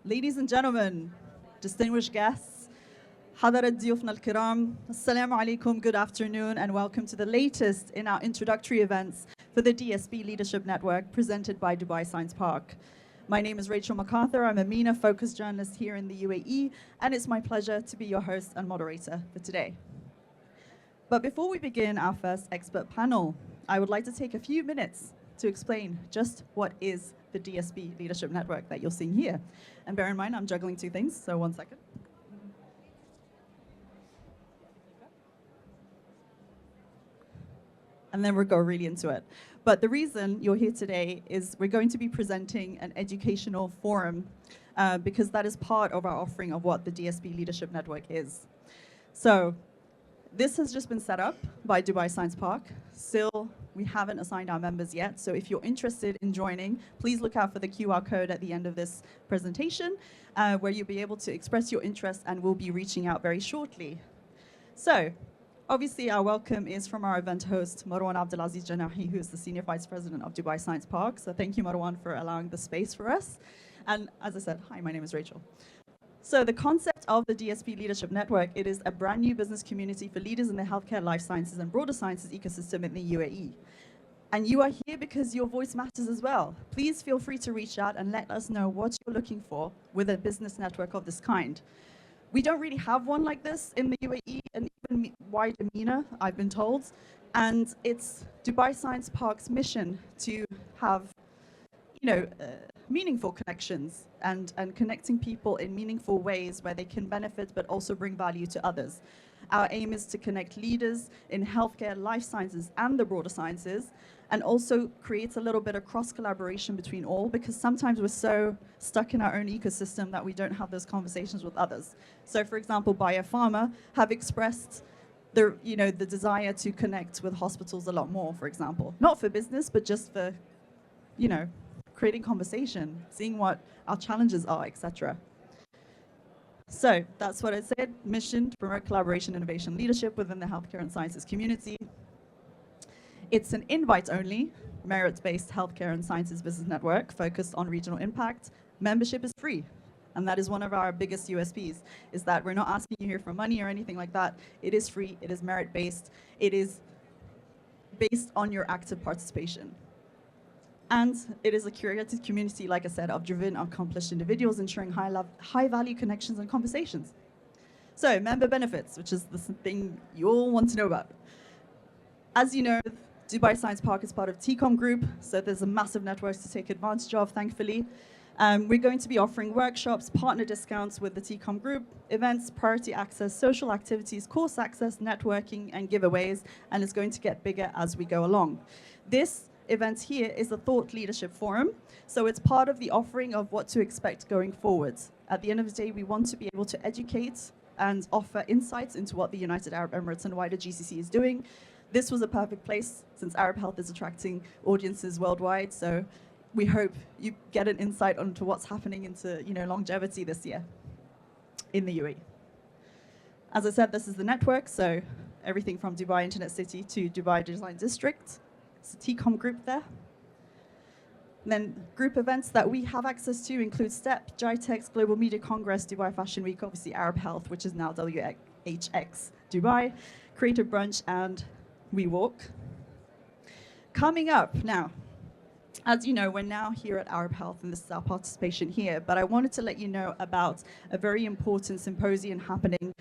Ladies and gentlemen, distinguished guests, حضرة ضيوفنا الكرام, Assalamu alaikum, good afternoon, and welcome to the latest in our introductory events for the DSP Leadership Network presented by Dubai Science Park. My name is Rachel McArthur. I'm a MENA-focused journalist here in the UAE, and it's my pleasure to be your host and moderator for today. But before we begin our first expert panel, I would like to take a few minutes to explain just what is the DSP Leadership Network that you're seeing here. And bear in mind, I'm juggling two things, so 1 second. And then we'll go really into it. But the reason you're here today is we're going to be presenting an educational forum because that is part of our offering of what the DSP Leadership Network is. So this has just been set up by Dubai Science Park. Still, we haven't assigned our members yet. So if you're interested in joining, please look out for the QR code at the end of this presentation where you'll be able to express your interest, and we'll be reaching out very shortly. So obviously, our welcome is from our event host, Marwan Abdulaziz Janahi, who is the Senior Vice President of Dubai Science Park. So thank you, Marwan, for allowing the space for us. And as I said, hi, my name is Rachel. So the concept of the DSP Leadership Network, it is a brand new business community for leaders in the healthcare, life sciences, and broader sciences ecosystem in the UAE. And you are here because your voice matters as well. Please feel free to reach out and let us know what you're looking for with a business network of this kind. We don't really have one like this in the UAE and even wider MENA, I've been told. And it's Dubai Science Park's mission to have, meaningful connections and connecting people in meaningful ways where they can benefit but also bring value to others. Our aim is to connect leaders in healthcare, life sciences, and the broader sciences, and also create a little bit of cross-collaboration between all, because sometimes we're so stuck in our own ecosystem that we don't have those conversations with others. So, for example, biopharma have expressed the desire to connect with hospitals a lot more, for example. Not for business, but just for, creating conversation, seeing what our challenges are, etc. So that's what I said, mission to promote collaboration, innovation, leadership within the healthcare and sciences community. It's an invite-only, merit-based healthcare and sciences business network focused on regional impact. Membership is free, and that is one of our biggest USPs, is that we're not asking you here for money or anything like that. It is free, it is merit-based, it is based on your active participation. And it is a curated community, like I said, of driven, accomplished individuals ensuring high-value connections and conversations. So, member benefits, which is the thing you all want to know about. As you know, Dubai Science Park is part of TCOM Group, so there's a massive network to take advantage of, thankfully. We're going to be offering workshops, partner discounts with the TCOM Group, events, priority access, social activities, course access, networking, and giveaways, and it's going to get bigger as we go along. This event here is a thought leadership forum, so it's part of the offering of what to expect going forward. At the end of the day, we want to be able to educate and offer insights into what the United Arab Emirates and wider GCC is doing. This was a perfect place since Arab Health is attracting audiences worldwide, so we hope you get an insight onto what's happening into longevity this year in the UAE. As I said, this is the network, so everything from Dubai Internet City to Dubai Design District. It's a TCOM group there. And then group events that we have access to include STEP, GITEX, Global Media Congress, Dubai Fashion Week, obviously Arab Health, which is now WHX Dubai, Creative Brunch, and WeWalk. Coming up now, as you know, we're now here at Arab Health, and this is our participation here, but I wanted to let you know about a very important symposium happening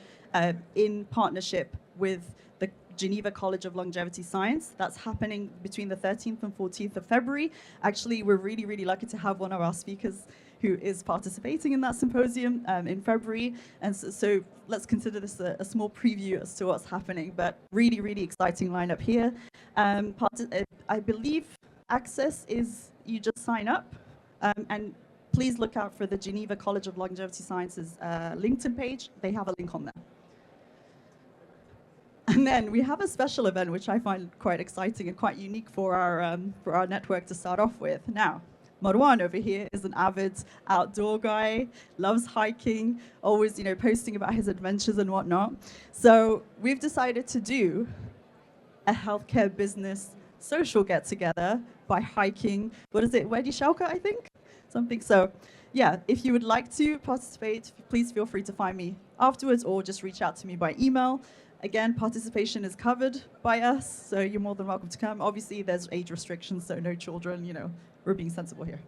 in partnership with the Geneva College of Longevity Science. That's happening between the 13th and 14th of February. Actually, we're really, really lucky to have one of our speakers who is participating in that symposium in February. And so let's consider this a small preview as to what's happening, but really, really exciting lineup here. I believe access is you just sign up, and please look out for the Geneva College of Longevity Sciences LinkedIn page. They have a link on there. And then we have a special event, which I find quite exciting and quite unique for our network to start off with. Now, Marwan over here is an avid outdoor guy, loves hiking, always posting about his adventures and whatnot. So we've decided to do a healthcare business social get-together by hiking. What is it? Wadi Shauka, I think? Something so. yeah, if you would like to participate, please feel free to find me afterwards or just reach out to me by email. Again, participation is covered by us, so you're more than welcome to come. Obviously, there's age restrictions, so no children, we're being sensible here.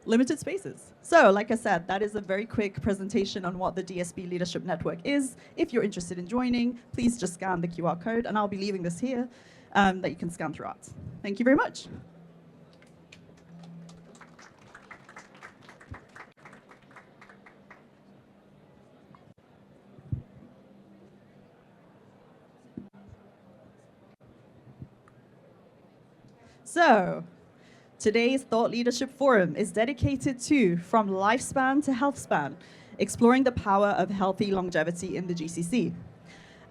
Limited spaces. So, like I said, that is a very quick presentation on what the DSP Leadership Network is. If you're interested in joining, please just scan the QR code, and I'll be leaving this here that you can scan throughout. Thank you very much. So, today's Thought Leadership Forum is dedicated to From Lifespan to Healthspan, exploring the power of healthy longevity in the GCC.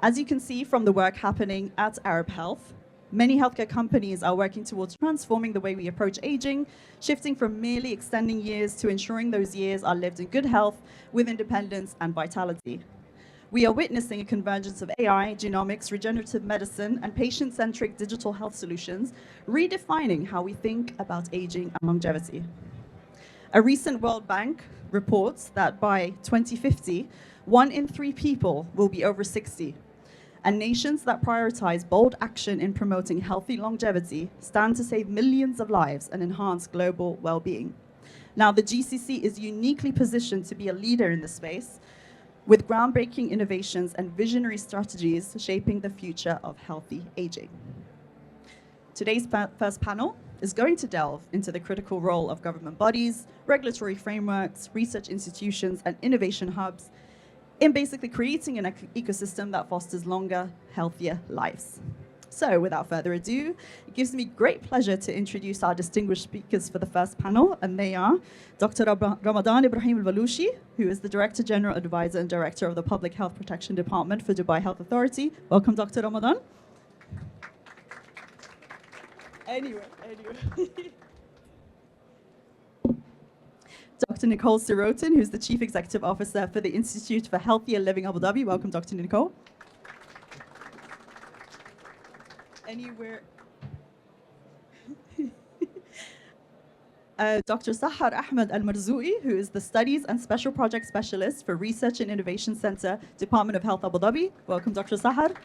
As you can see from the work happening at Arab Health, many healthcare companies are working towards transforming the way we approach aging, shifting from merely extending years to ensuring those years are lived in good health with independence and vitality. We are witnessing a convergence of AI, genomics, regenerative medicine, and patient-centric digital health solutions, redefining how we think about aging and longevity. A recent World Bank reports that by 2050, 1 in 3 people will be over 60. And nations that prioritize bold action in promoting healthy longevity stand to save millions of lives and enhance global well-being. Now, the GCC is uniquely positioned to be a leader in this space, with groundbreaking innovations and visionary strategies shaping the future of healthy aging. Today's first panel is going to delve into the critical role of government bodies, regulatory frameworks, research institutions, and innovation hubs in basically creating an ecosystem that fosters longer, healthier lives. So without further ado, it gives me great pleasure to introduce our distinguished speakers for the first panel, and they are Dr. Ramadan Ibrahim Alblooshi, who is the Director General Advisor and Director of the Public Health Protection Department for Dubai Health Authority. Welcome, Dr. Ramadan. Anyway. Dr. Nicole Sirotin, who's the Chief Executive Officer for the Institute for Healthier Living Abu Dhabi. Welcome, Dr. Nicole. Anywhere. Dr. Sahar Ahmed Almarzooqi, who is the Studies and Special Project Specialist for Research and Innovation Center, Department of Health Abu Dhabi. Welcome, Dr. Sahar.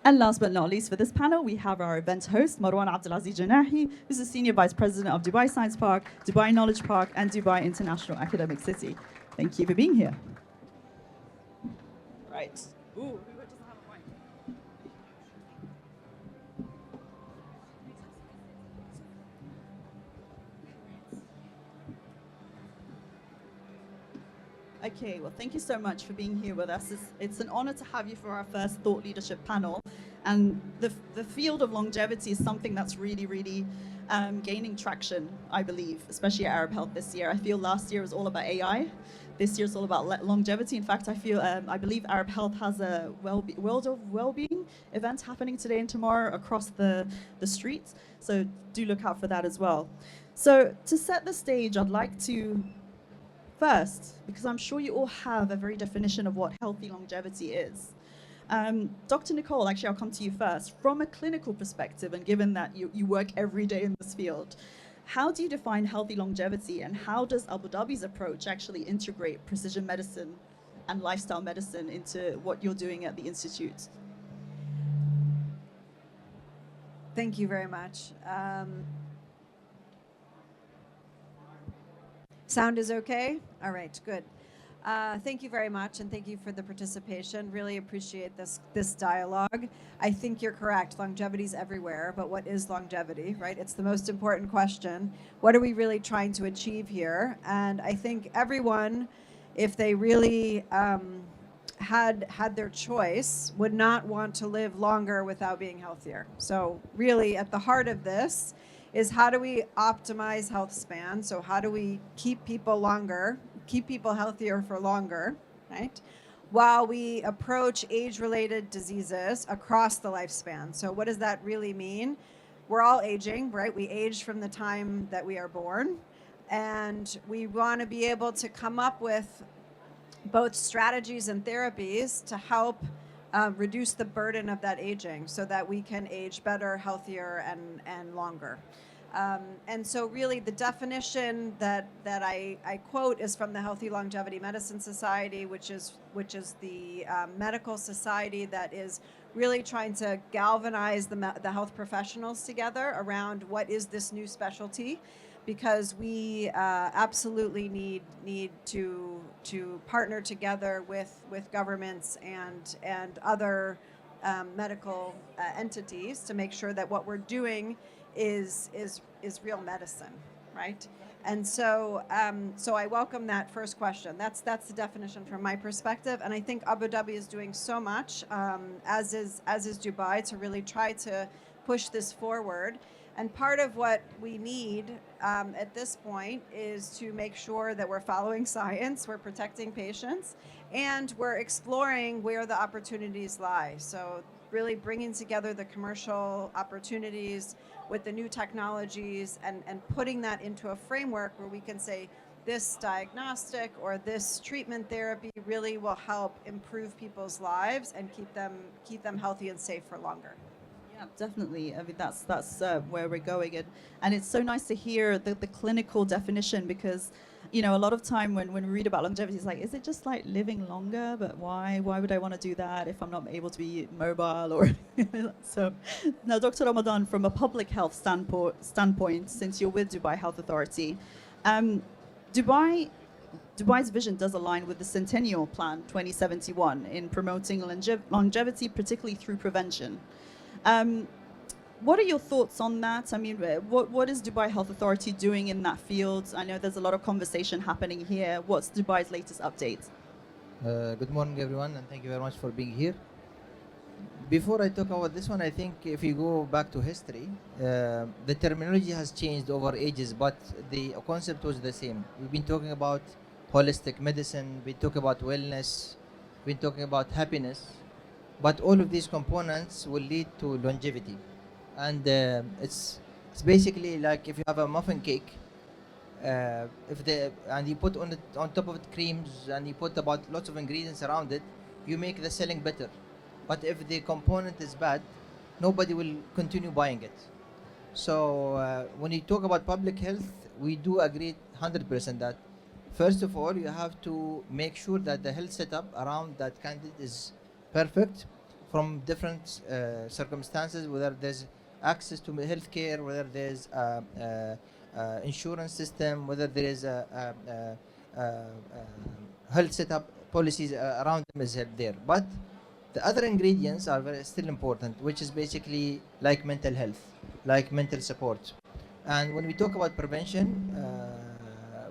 And last but not least for this panel, we have our event host, Marwan Abdulaziz Janahi, who's the Senior Vice President of Dubai Science Park, Dubai Knowledge Park, and Dubai International Academic City. Thank you for being here. Right. Ooh. Okay, well, thank you so much for being here with us. It's an honor to have you for our first thought leadership panel. And the field of longevity is something that's really gaining traction, I believe, especially at Arab Health this year. I feel last year was all about AI. This year it's all about longevity. In fact, I believe Arab Health has a World of Wellbeing event happening today and tomorrow across the streets. So do look out for that as well. So to set the stage, I'd like to first, because I'm sure you all have a very definition of what healthy longevity is. Dr. Nicole, actually, I'll come to you first. From a clinical perspective, and given that you work every day in this field, how do you define healthy longevity, and how does Abu Dhabi's approach actually integrate precision medicine and lifestyle medicine into what you're doing at the Institute? Thank you very much. Sound is okay? All right, good. Thank you very much, and thank you for the participation. Really appreciate this dialogue. I think you're correct. Longevity is everywhere, but what is longevity, right? It's the most important question. What are we really trying to achieve here? And I think everyone, if they really had their choice, would not want to live longer without being healthier. So really, at the heart of this is how do we optimize health span? So how do we keep people longer, keep people healthier for longer, right? While we approach age-related diseases across the lifespan. So what does that really mean? We're all aging, right? We age from the time that we are born. And we want to be able to come up with both strategies and therapies to help reduce the burden of that aging so that we can age better, healthier, and longer. And so really the definition that I quote is from the Healthy Longevity Medicine Society, which is the medical society that is really trying to galvanize the health professionals together around what is this new specialty, because we absolutely need to partner together with governments and other medical entities to make sure that what we're doing is real medicine, right? And so so I welcome that first question. That's the definition from my perspective, and I think Abu Dhabi is doing so much, as is Dubai, to really try to push this forward. And part of what we need at this point is to make sure that we're following science, we're protecting patients, and we're exploring where the opportunities lie. So really bringing together the commercial opportunities with the new technologies and putting that into a framework where we can say this diagnostic or this treatment therapy really will help improve people's lives and keep them healthy and safe for longer. Yeah, definitely. I mean, that's where we're going, and it's so nice to hear the clinical definition, because, you know, a lot of time when we read about longevity, it's like, is it just like living longer? But why would I want to do that if I'm not able to be mobile? Or so now, Dr. Ramadan, from a public health standpoint, since you're with Dubai Health Authority, Dubai's vision does align with the Centennial Plan 2071 in promoting longevity, particularly through prevention. What are your thoughts on that? I mean, what is Dubai Health Authority doing in that field? I know there's a lot of conversation happening here. What's Dubai's latest update? Good morning, everyone, and thank you very much for being here. Before I talk about this one, I think if you go back to history, the terminology has changed over ages, but the concept was the same. We've been talking about holistic medicine, we talk about wellness, we've been talking about happiness, but all of these components will lead to longevity. And it's basically like if you have a muffin cake, and you put on top of it creams, and you put about lots of ingredients around it, you make the selling better. But if the component is bad, nobody will continue buying it. So when you talk about public health, we do agree 100% that first of all, you have to make sure that the health setup around that candidate is perfect from different circumstances, whether there's access to healthcare, whether there's insurance system, whether there is a health setup policies around them is there. But the other ingredients are still important, which is basically like mental health, like mental support. And when we talk about prevention,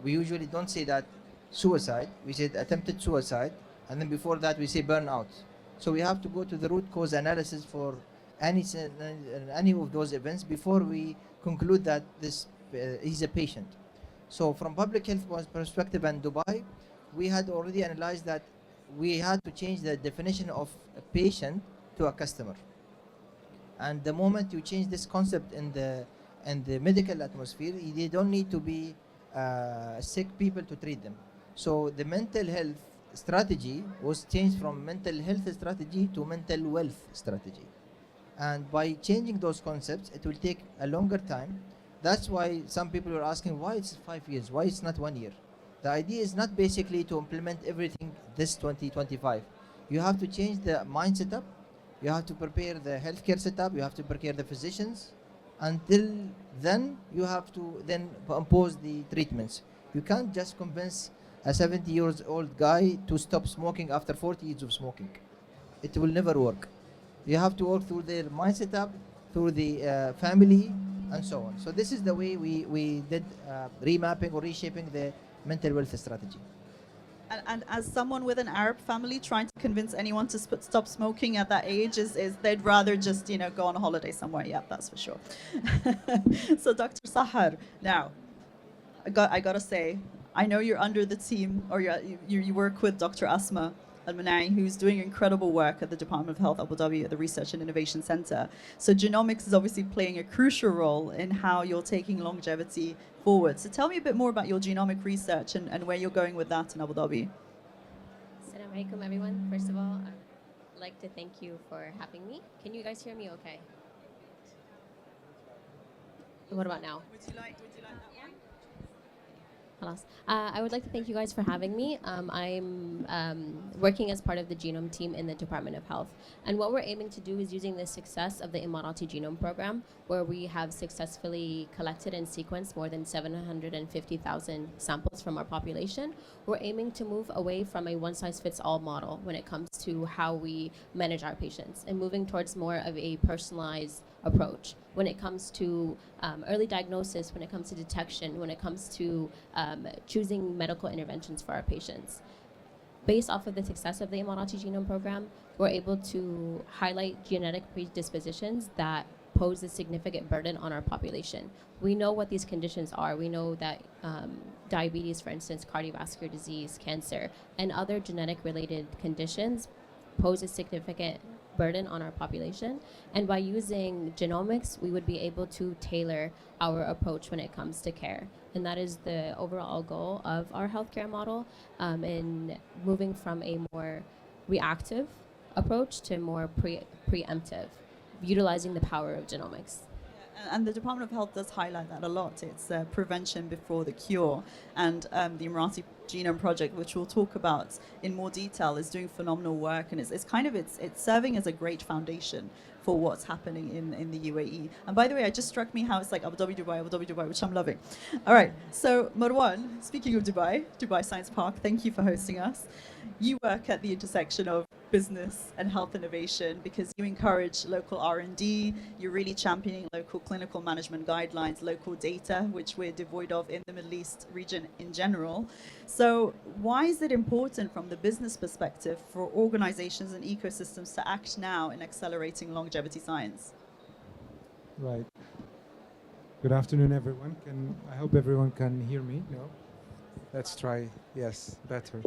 we usually don't say that suicide, we say attempted suicide, and then before that we say burnout. So we have to go to the root cause analysis for any of those events before we conclude that this is a patient. So from public health perspective and Dubai, we had already analyzed that we had to change the definition of a patient to a customer. And the moment you change this concept in the medical atmosphere, they don't need to be sick people to treat them. So the mental health strategy was changed from mental health strategy to mental wealth strategy. And by changing those concepts, it will take a longer time. That's why some people are asking why it's 5 years, why it's not 1 year. The idea is not basically to implement everything this 2025. You have to change the mindset up, you have to prepare the healthcare setup, you have to prepare the physicians. Until then, you have to then impose the treatments. You can't just convince a 70-year-old guy to stop smoking after 40 years of smoking. It will never work. You have to work through their mindset up, through the family, and so on. So this is the way we did remapping or reshaping the mental wealth strategy. And as someone with an Arab family, trying to convince anyone to stop smoking at that age is they'd rather just, you know, go on a holiday somewhere. Yeah, that's for sure. So Dr. Sahar, now, I gotta say, I know you're under the team, or you work with Dr. Asma Al-Manai, who's doing incredible work at the Department of Health Abu Dhabi at the Research and Innovation Center. So genomics is obviously playing a crucial role in how you're taking longevity forward. So tell me a bit more about your genomic research and where you're going with that in Abu Dhabi. Assalamu alaikum, everyone. First of all, I'd like to thank you for having me. Can you guys hear me okay? What about now? Would you like that one? Halas. I would like to thank you guys for having me. I'm working as part of the genome team in the Department of Health. And what we're aiming to do is using the success of the Emirati Genome Program, where we have successfully collected and sequenced more than 750,000 samples from our population. We're aiming to move away from a one-size-fits-all model when it comes to how we manage our patients and moving towards more of a personalized approach when it comes to early diagnosis, when it comes to detection, when it comes to choosing medical interventions for our patients. Based off of the success of the Emirati Genome Program, we're able to highlight genetic predispositions that pose a significant burden on our population. We know what these conditions are. We know that diabetes, for instance, cardiovascular disease, cancer, and other genetic related conditions pose a significant burden on our population. And by using genomics, we would be able to tailor our approach when it comes to care. And that is the overall goal of our healthcare model, in moving from a more reactive approach to more preemptive, utilizing the power of genomics. And the Department of Health does highlight that a lot. It's prevention before the cure. And the Emirati Genome Project, which we'll talk about in more detail, is doing phenomenal work. And it's serving as a great foundation for what's happening in the UAE. And by the way, it just struck me how it's like Abu Dhabi, which I'm loving. All right. So Marwan, speaking of Dubai Science Park, thank you for hosting us. You work at the intersection of business and health innovation because you encourage local R&D, you're really championing local clinical management guidelines, local data, which we're devoid of in the Middle East region in general. So why is it important from the business perspective for organizations and ecosystems to act now in accelerating longevity science? Right. Good afternoon, everyone. I hope everyone can hear me? No? Let's try. Yes, better.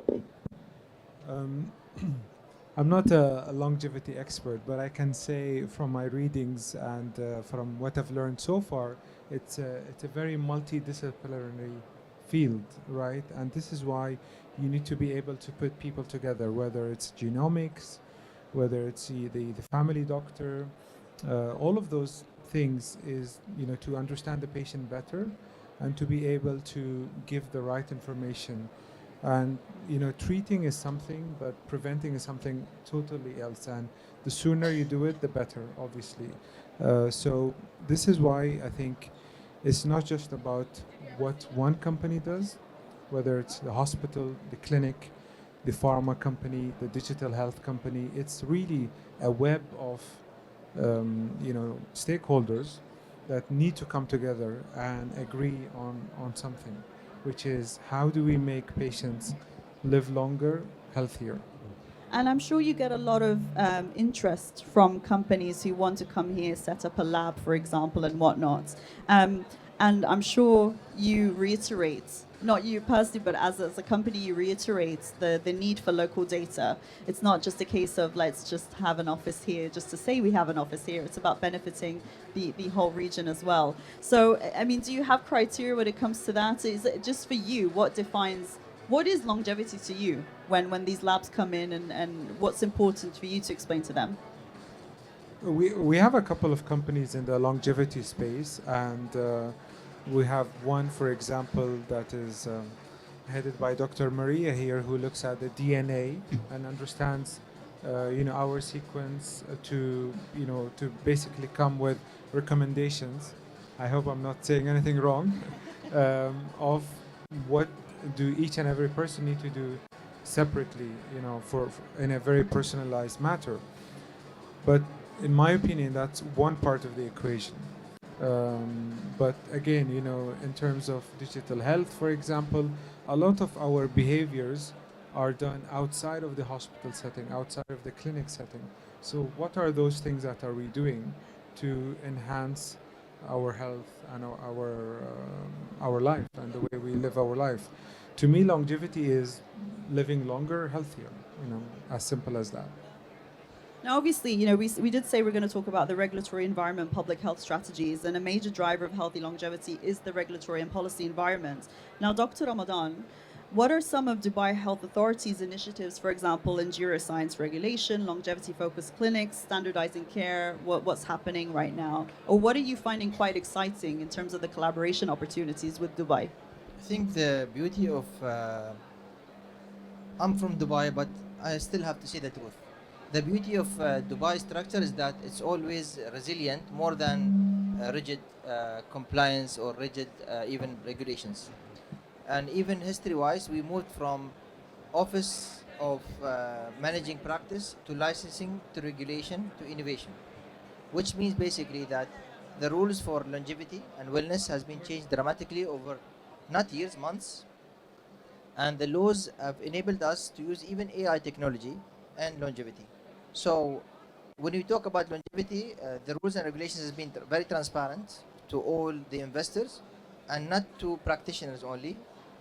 I'm not a longevity expert, but I can say from my readings and from what I've learned so far, it's a very multidisciplinary field, right? And this is why you need to be able to put people together, whether it's genomics, whether it's the family doctor, all of those things is, to understand the patient better and to be able to give the right information. And treating is something, but preventing is something totally else. And the sooner you do it, the better, obviously. So this is why I think it's not just about what one company does, whether it's the hospital, the clinic, the pharma company, the digital health company. It's really a web of stakeholders that need to come together and agree on something, which is how do we make patients live longer, healthier. And I'm sure you get a lot of interest from companies who want to come here, set up a lab, for example, and whatnot. And I'm sure you reiterate, not you personally, but as a company, you reiterate the need for local data. It's not just a case of let's just have an office here, just to say we have an office here. It's about benefiting the whole region as well. So, I mean, do you have criteria when it comes to that? Is it just for you, what is longevity to you when these labs come in and what's important for you to explain to them? We have a couple of companies in the longevity space, and we have one, for example, that is headed by Dr. Maria here, who looks at the DNA and understands, our sequence to basically come with recommendations. I hope I'm not saying anything wrong, of what do each and every person need to do separately, for in a very personalized matter. But in my opinion, that's one part of the equation. But again, in terms of digital health, for example, a lot of our behaviors are done outside of the hospital setting, outside of the clinic setting. So what are those things that are we doing to enhance our health and our life and the way we live our life? To me, longevity is living longer, healthier, as simple as that. Now, obviously, we did say we're going to talk about the regulatory environment, public health strategies, and a major driver of healthy longevity is the regulatory and policy environment. Now, Dr. Ramadan, What are some of Dubai Health Authority's initiatives, for example, in neuroscience regulation, longevity-focused clinics, standardizing care, what's happening right now? Or what are you finding quite exciting in terms of the collaboration opportunities with Dubai? I think the beauty of I'm from Dubai, but I still have to say the truth. The beauty of Dubai structure is that it's always resilient more than rigid compliance or rigid even regulations. And even history-wise, we moved from office of managing practice to licensing to regulation to innovation, which means basically that the rules for longevity and wellness has been changed dramatically over not years, months, and the laws have enabled us to use even AI technology and longevity. So when we talk about longevity, the rules and regulations has been very transparent to all the investors and not to practitioners only.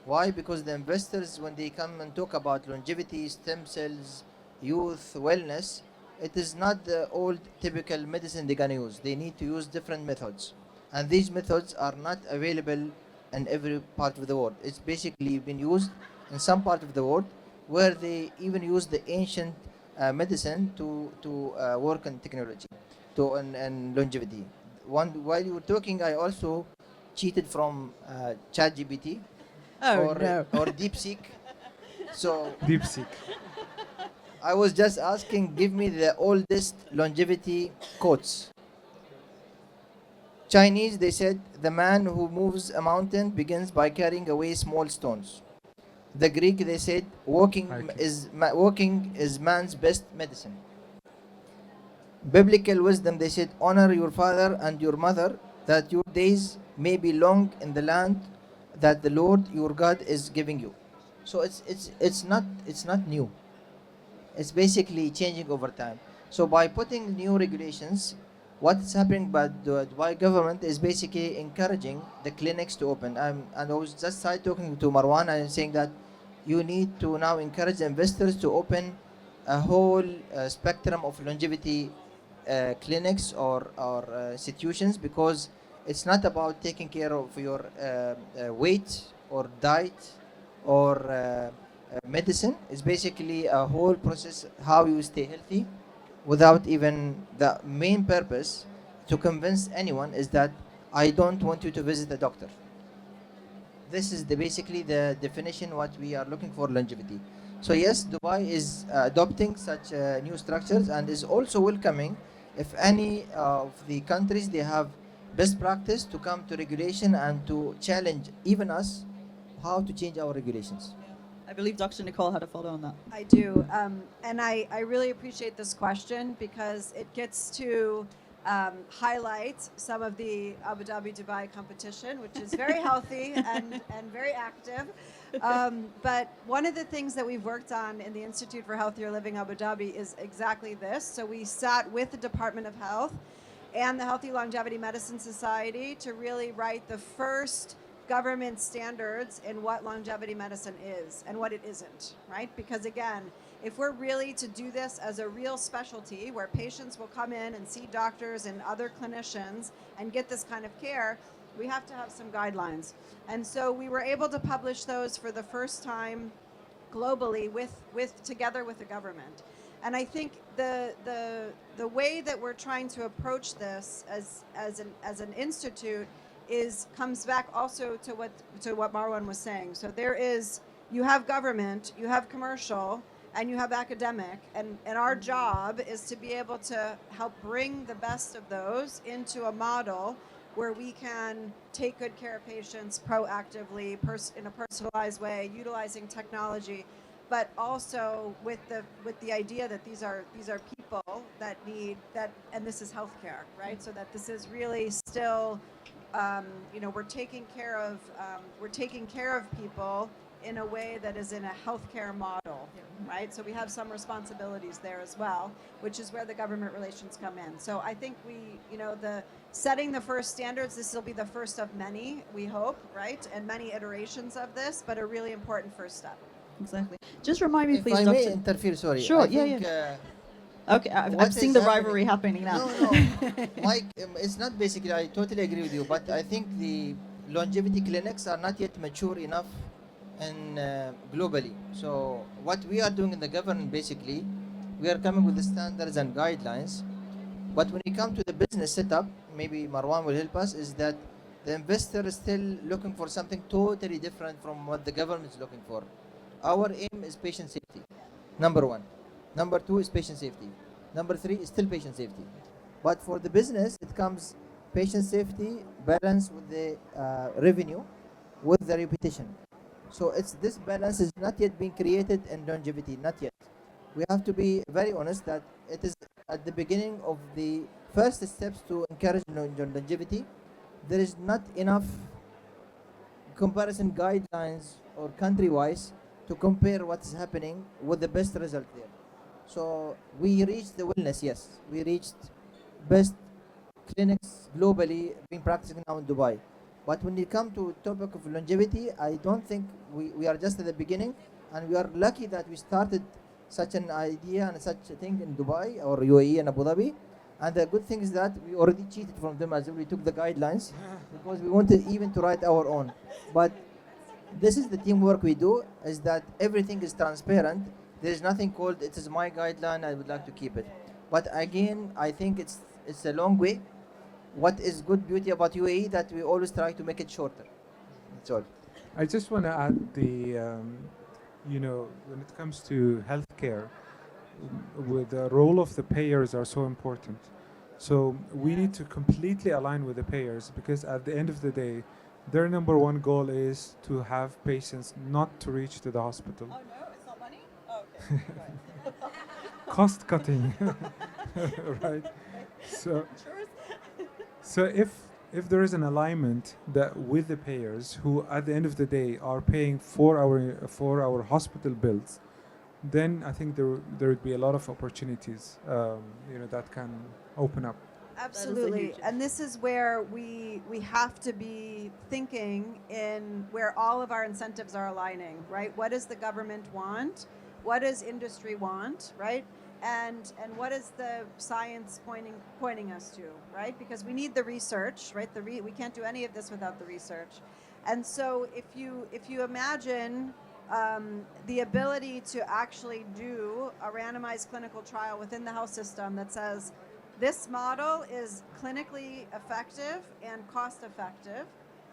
Why? Because the investors, when they come and talk about longevity, stem cells, youth, wellness, it is not the old typical medicine they're gonna use. They need to use different methods. And these methods are not available in every part of the world. It's basically been used in some part of the world where they even use the ancient medicine to work on technology and longevity. While you were talking, I also cheated from ChatGPT or DeepSeek. So DeepSeek. I was just asking, give me the oldest longevity quotes. Chinese, they said, the man who moves a mountain begins by carrying away small stones. The Greek, they said, walking is man's best medicine. Biblical wisdom, they said, honor your father and your mother, that your days may be long in the land that the Lord your God is giving you. So it's not new. It's basically changing over time. So by putting new regulations, what's happening by the Dubai government is basically encouraging the clinics to open. And I was just talking to Marwan and saying that you need to now encourage investors to open a whole spectrum of longevity clinics or institutions, because it's not about taking care of your weight or diet or medicine. Is basically a whole process how you stay healthy, without even the main purpose to convince anyone is that I don't want you to visit a doctor. This is basically the definition what we are looking for longevity. So yes, Dubai is adopting such new structures and is also welcoming if any of the countries they have best practice to come to regulation and to challenge even us how to change our regulations. I believe Dr. Nicole had a follow on that. I do. And I really appreciate this question because it gets to highlight some of the Abu Dhabi Dubai competition, which is very healthy and very active. But one of the things that we've worked on in the Institute for Healthier Living Abu Dhabi is exactly this. So we sat with the Department of Health and the Healthy Longevity Medicine Society to really write the first government standards in what longevity medicine is and what it isn't, right? Because again, if we're really to do this as a real specialty where patients will come in and see doctors and other clinicians and get this kind of care, we have to have some guidelines. And so we were able to publish those for the first time globally together with the government. And I think the way that we're trying to approach this as an institute comes back also to what Marwan was saying. So you have government, you have commercial, and you have academic, and our job is to be able to help bring the best of those into a model where we can take good care of patients proactively, in a personalized way, utilizing technology, but also with the idea that these are people that need that, and this is healthcare, right? So that this is really still, we're taking care of people in a way that is in a healthcare model, right? So we have some responsibilities there as well, which is where the government relations come in. So I think the setting the first standards, this will be the first of many, we hope, right? And many iterations of this, but a really important first step. Exactly. Just remind me, If please, I Dr. may interfere, sorry. Sure, I think, Okay, I'm what seeing is the happening- rivalry happening now. No, Mike, it's not basically, I totally agree with you, but I think the longevity clinics are not yet mature enough and globally. So what we are doing in the government, basically, we are coming with the standards and guidelines. But when it comes to the business setup, maybe Marwan will help us, is that the investor is still looking for something totally different from what the government is looking for. Our aim is patient safety, number one. Number two is patient safety. Number three is still patient safety. But for the business, it comes patient safety balanced with the revenue, with the reputation. So it's this balance is not yet being created in longevity, not yet. We have to be very honest that it is at the beginning of the first steps to encourage longevity. There is not enough comparison guidelines or country-wise to compare what is happening with the best result there. So we reached the wellness, yes. We reached best clinics globally being practiced now in Dubai. But when it comes to topic of longevity, I don't think we are just at the beginning, and we are lucky that we started such an idea and such a thing in Dubai or UAE and Abu Dhabi. And the good thing is that we already cheated from them as well. We took the guidelines because we wanted even to write our own. But this is the teamwork we do, is that everything is transparent. There is nothing called, it is my guideline, I would like to keep it. But again, I think it's a long way. What is good beauty about UAE that we always try to make it shorter. That's all. I just want to add when it comes to healthcare, with the role of the payers are so important. So we need to completely align with the payers, because at the end of the day, their number one goal is to have patients not to reach to the hospital. Oh no, it's not money? Oh, okay. Cost cutting, right? So if there is an alignment that with the payers, who at the end of the day are paying for our hospital bills, then I think there would be a lot of opportunities that can open up. Absolutely. And this is where we have to be thinking in where all of our incentives are aligning, right? What does the government want? What does industry want, right? And what is the science pointing us to, right? Because we need the research, right? We can't do any of this without the research. And so if you imagine the ability to actually do a randomized clinical trial within the health system that says this model is clinically effective and cost effective,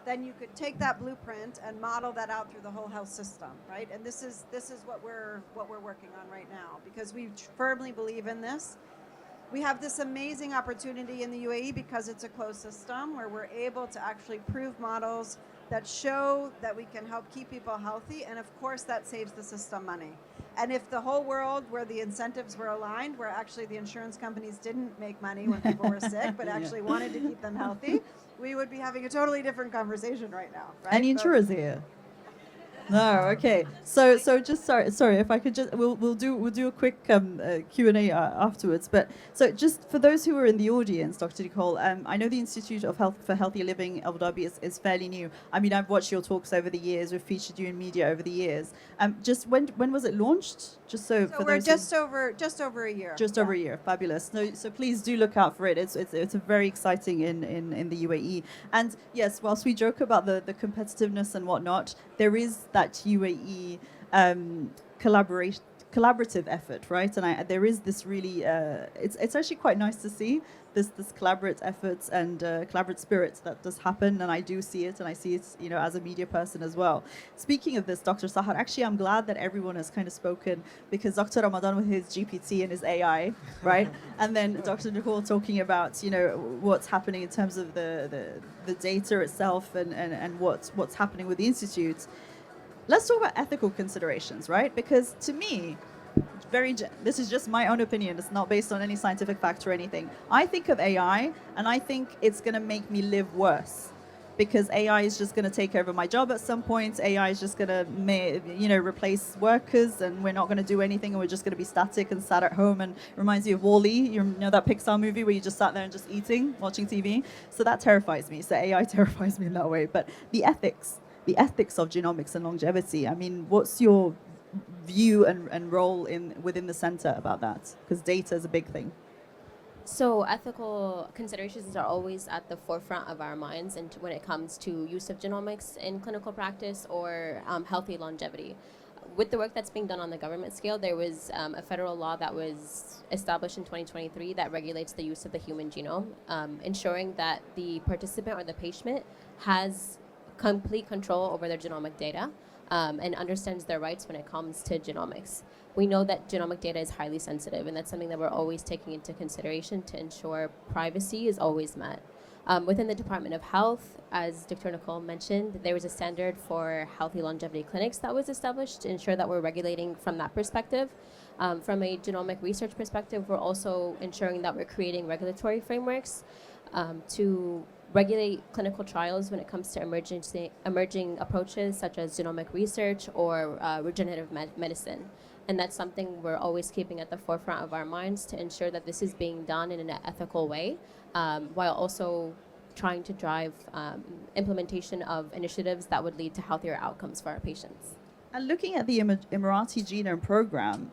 then you could take that blueprint and model that out through the whole health system, right? And this is what we're working on right now, because we firmly believe in this. We have this amazing opportunity in the UAE because it's a closed system where we're able to actually prove models that show that we can help keep people healthy, and of course that saves the system money. And if the whole world, where the incentives were aligned, where actually the insurance companies didn't make money when people were sick, but actually wanted to keep them healthy, we would be having a totally different conversation right now. Right? Any insurers here? No, okay. So just sorry if I could just we'll do a quick Q&A afterwards. But so just for those who are in the audience, Dr. Nicole, I know the Institute of Health for Healthy Living Abu Dhabi is fairly new. I mean, I've watched your talks over the years. We've featured you in media over the years. Just when was it launched? Just so for we're those just over a year. Just over a year. Fabulous. No, so please do look out for it. It's a very exciting in the UAE. And yes, whilst we joke about the competitiveness and whatnot, there is that UAE collaborative effort, right? And there is this really, it's actually quite nice to see this collaborative efforts and collaborative spirit that does happen, and I do see it, and I see it, as a media person as well. Speaking of this, Dr. Sahar, actually, I'm glad that everyone has kind of spoken, because Dr. Ramadan with his GPT and his AI, right? And then Dr. Nicole talking about, what's happening in terms of the data itself and what's happening with the institute. Let's talk about ethical considerations, right? Because to me, this is just my own opinion. It's not based on any scientific fact or anything. I think of AI, and I think it's going to make me live worse, because AI is just going to take over my job at some point. AI is just going to, replace workers, and we're not going to do anything, and we're just going to be static and sat at home. And it reminds me of Wall-E, you know that Pixar movie where you just sat there and just eating, watching TV. So that terrifies me. So AI terrifies me in that way. But the ethics of genomics and longevity. I mean, what's your view and role within the center about that? Because data is a big thing. So ethical considerations are always at the forefront of our minds, and when it comes to use of genomics in clinical practice or healthy longevity. With the work that's being done on the government scale, there was a federal law that was established in 2023 that regulates the use of the human genome, ensuring that the participant or the patient has complete control over their genomic data and understands their rights when it comes to genomics. We know that genomic data is highly sensitive, and that's something that we're always taking into consideration to ensure privacy is always met. Within the Department of Health, as Dr. Nicole mentioned, there was a standard for healthy longevity clinics that was established to ensure that we're regulating from that perspective. From a genomic research perspective, we're also ensuring that we're creating regulatory frameworks to regulate clinical trials when it comes to emerging approaches such as genomic research or regenerative medicine. And that's something we're always keeping at the forefront of our minds to ensure that this is being done in an ethical way, while also trying to drive implementation of initiatives that would lead to healthier outcomes for our patients. And looking at the Emirati Genome Program,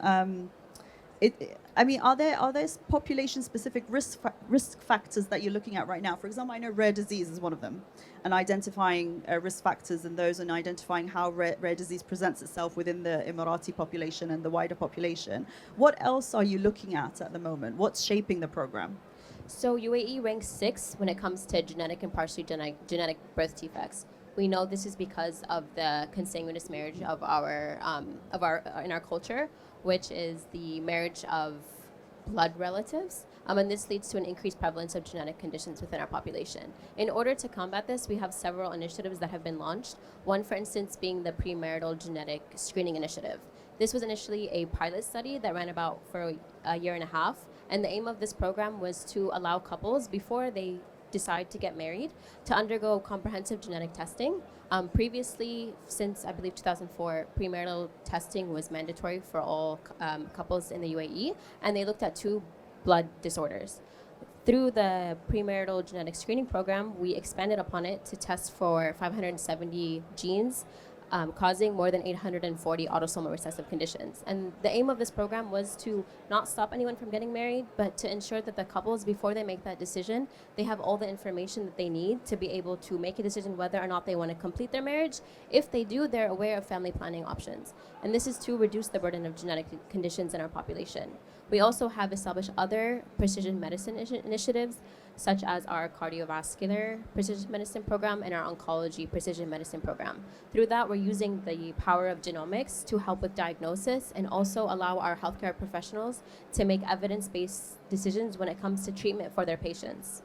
are there population-specific risk factors that you're looking at right now? For example, I know rare disease is one of them, and identifying risk factors in those, and identifying how rare disease presents itself within the Emirati population and the wider population. What else are you looking at the moment? What's shaping the program? So UAE ranks 6th when it comes to genetic and partially genetic birth defects. We know this is because of the consanguineous marriage of in our culture, which is the marriage of blood relatives, and this leads to an increased prevalence of genetic conditions within our population. In order to combat this, we have several initiatives that have been launched. One, for instance, being the premarital genetic screening initiative. This was initially a pilot study that ran about for a year and a half, and the aim of this program was to allow couples, before they decide to get married, to undergo comprehensive genetic testing. Previously, since I believe 2004, premarital testing was mandatory for all couples in the UAE, and they looked at 2 blood disorders. Through the premarital genetic screening program, we expanded upon it to test for 570 genes, causing more than 840 autosomal recessive conditions. And the aim of this program was to not stop anyone from getting married, but to ensure that the couples, before they make that decision, they have all the information that they need to be able to make a decision whether or not they want to complete their marriage. If they do, they're aware of family planning options. And this is to reduce the burden of genetic conditions in our population. We also have established other precision medicine initiatives, such as our cardiovascular precision medicine program and our oncology precision medicine program. Through that, we're using the power of genomics to help with diagnosis and also allow our healthcare professionals to make evidence-based decisions when it comes to treatment for their patients.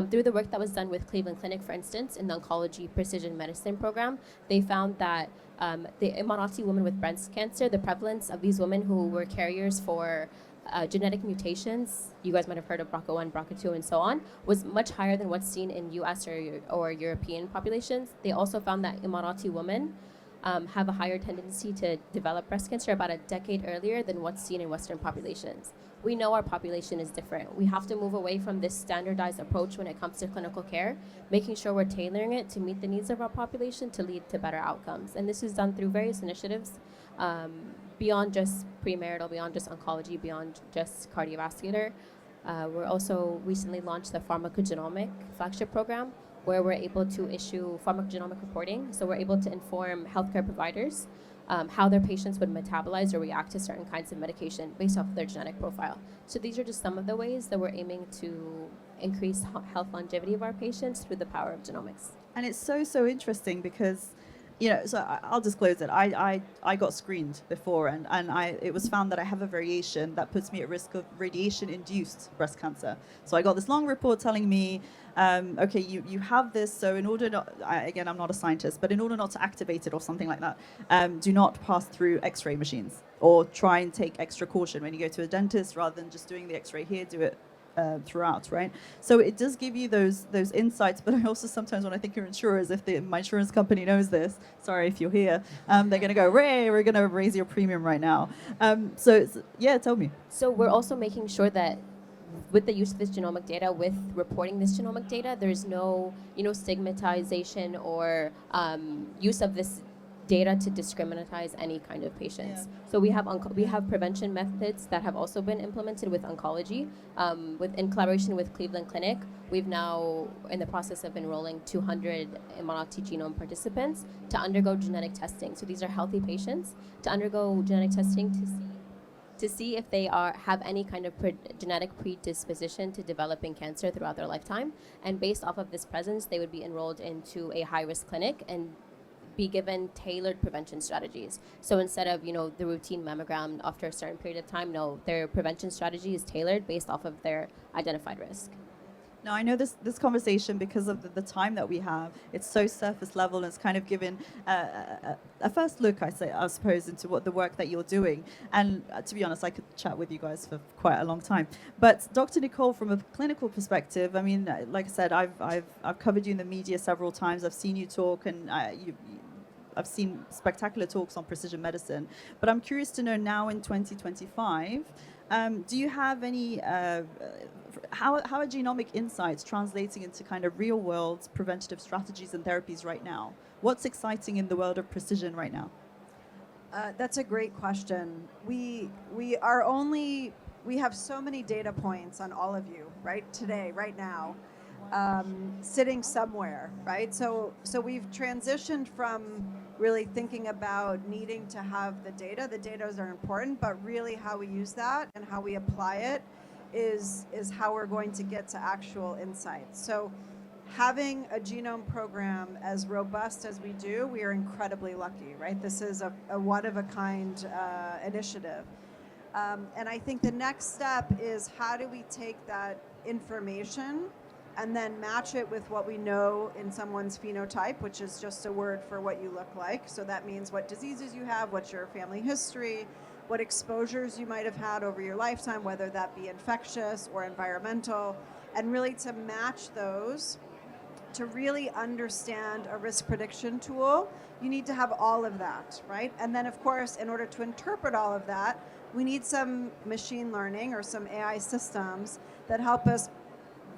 Through the work that was done with Cleveland Clinic, for instance, in the oncology precision medicine program, they found that the Emirati women with breast cancer, the prevalence of these women who were carriers for genetic mutations, you guys might have heard of BRCA1, BRCA2, and so on, was much higher than what's seen in US or European populations. They also found that Emirati women have a higher tendency to develop breast cancer about a decade earlier than what's seen in Western populations. We know our population is different. We have to move away from this standardized approach when it comes to clinical care, making sure we're tailoring it to meet the needs of our population to lead to better outcomes. And this is done through various initiatives, beyond just premarital, beyond just oncology, beyond just cardiovascular. We're also recently launched the pharmacogenomic flagship program, where we're able to issue pharmacogenomic reporting. So we're able to inform healthcare providers how their patients would metabolize or react to certain kinds of medication based off of their genetic profile. So these are just some of the ways that we're aiming to increase health longevity of our patients through the power of genomics. And it's so interesting because, so I'll disclose it. I got screened before, and it was found that I have a variation that puts me at risk of radiation-induced breast cancer. So I got this long report telling me, okay, you have this, so in order not, again, I'm not a scientist, but in order not to activate it or something like that, do not pass through X-ray machines, or try and take extra caution when you go to a dentist. Rather than just doing the X-ray here, do it throughout, right? So it does give you those insights, but I also sometimes, when I think of insurers, if my insurance company knows this, sorry if you're here, they're going to go, Ray, we're going to raise your premium right now. Tell me. So we're also making sure that with the use of this genomic data, with reporting this genomic data, there's no, stigmatization or use of this data to discriminatize any kind of patients. So we have prevention methods that have also been implemented with oncology. In collaboration with Cleveland Clinic, we've now in the process of enrolling 200 Emirati genome participants to undergo genetic testing. So these are healthy patients to undergo genetic testing to see if they have any kind of genetic predisposition to developing cancer throughout their lifetime. And based off of this presence, they would be enrolled into a high-risk clinic and be given tailored prevention strategies. So instead of the routine mammogram after a certain period of time, no, their prevention strategy is tailored based off of their identified risk. Now, I know this conversation, because of the time that we have, it's so surface level, and it's kind of given a first look, I suppose, into what the work that you're doing. And to be honest, I could chat with you guys for quite a long time. But Dr. Nicole, from a clinical perspective, I mean, like I said, I've covered you in the media several times. I've seen you talk, and I've seen spectacular talks on precision medicine. But I'm curious to know now in 2025, do you have any, how are genomic insights translating into kind of real world preventative strategies and therapies right now? What's exciting in the world of precision right now? That's a great question. We have so many data points on all of you, right? Today, right now, sitting somewhere, right? So we've transitioned from really thinking about needing to have the data. The data are important, but really how we use that and how we apply it is how we're going to get to actual insights. So having a genome program as robust as we do, we are incredibly lucky, right? This is a one-of-a-kind initiative. And I think the next step is, how do we take that information and then match it with what we know in someone's phenotype, which is just a word for what you look like. So that means what diseases you have, what's your family history, what exposures you might have had over your lifetime, whether that be infectious or environmental, and really to match those to really understand a risk prediction tool. You need to have all of that, right? And then, of course, in order to interpret all of that, we need some machine learning or some AI systems that help us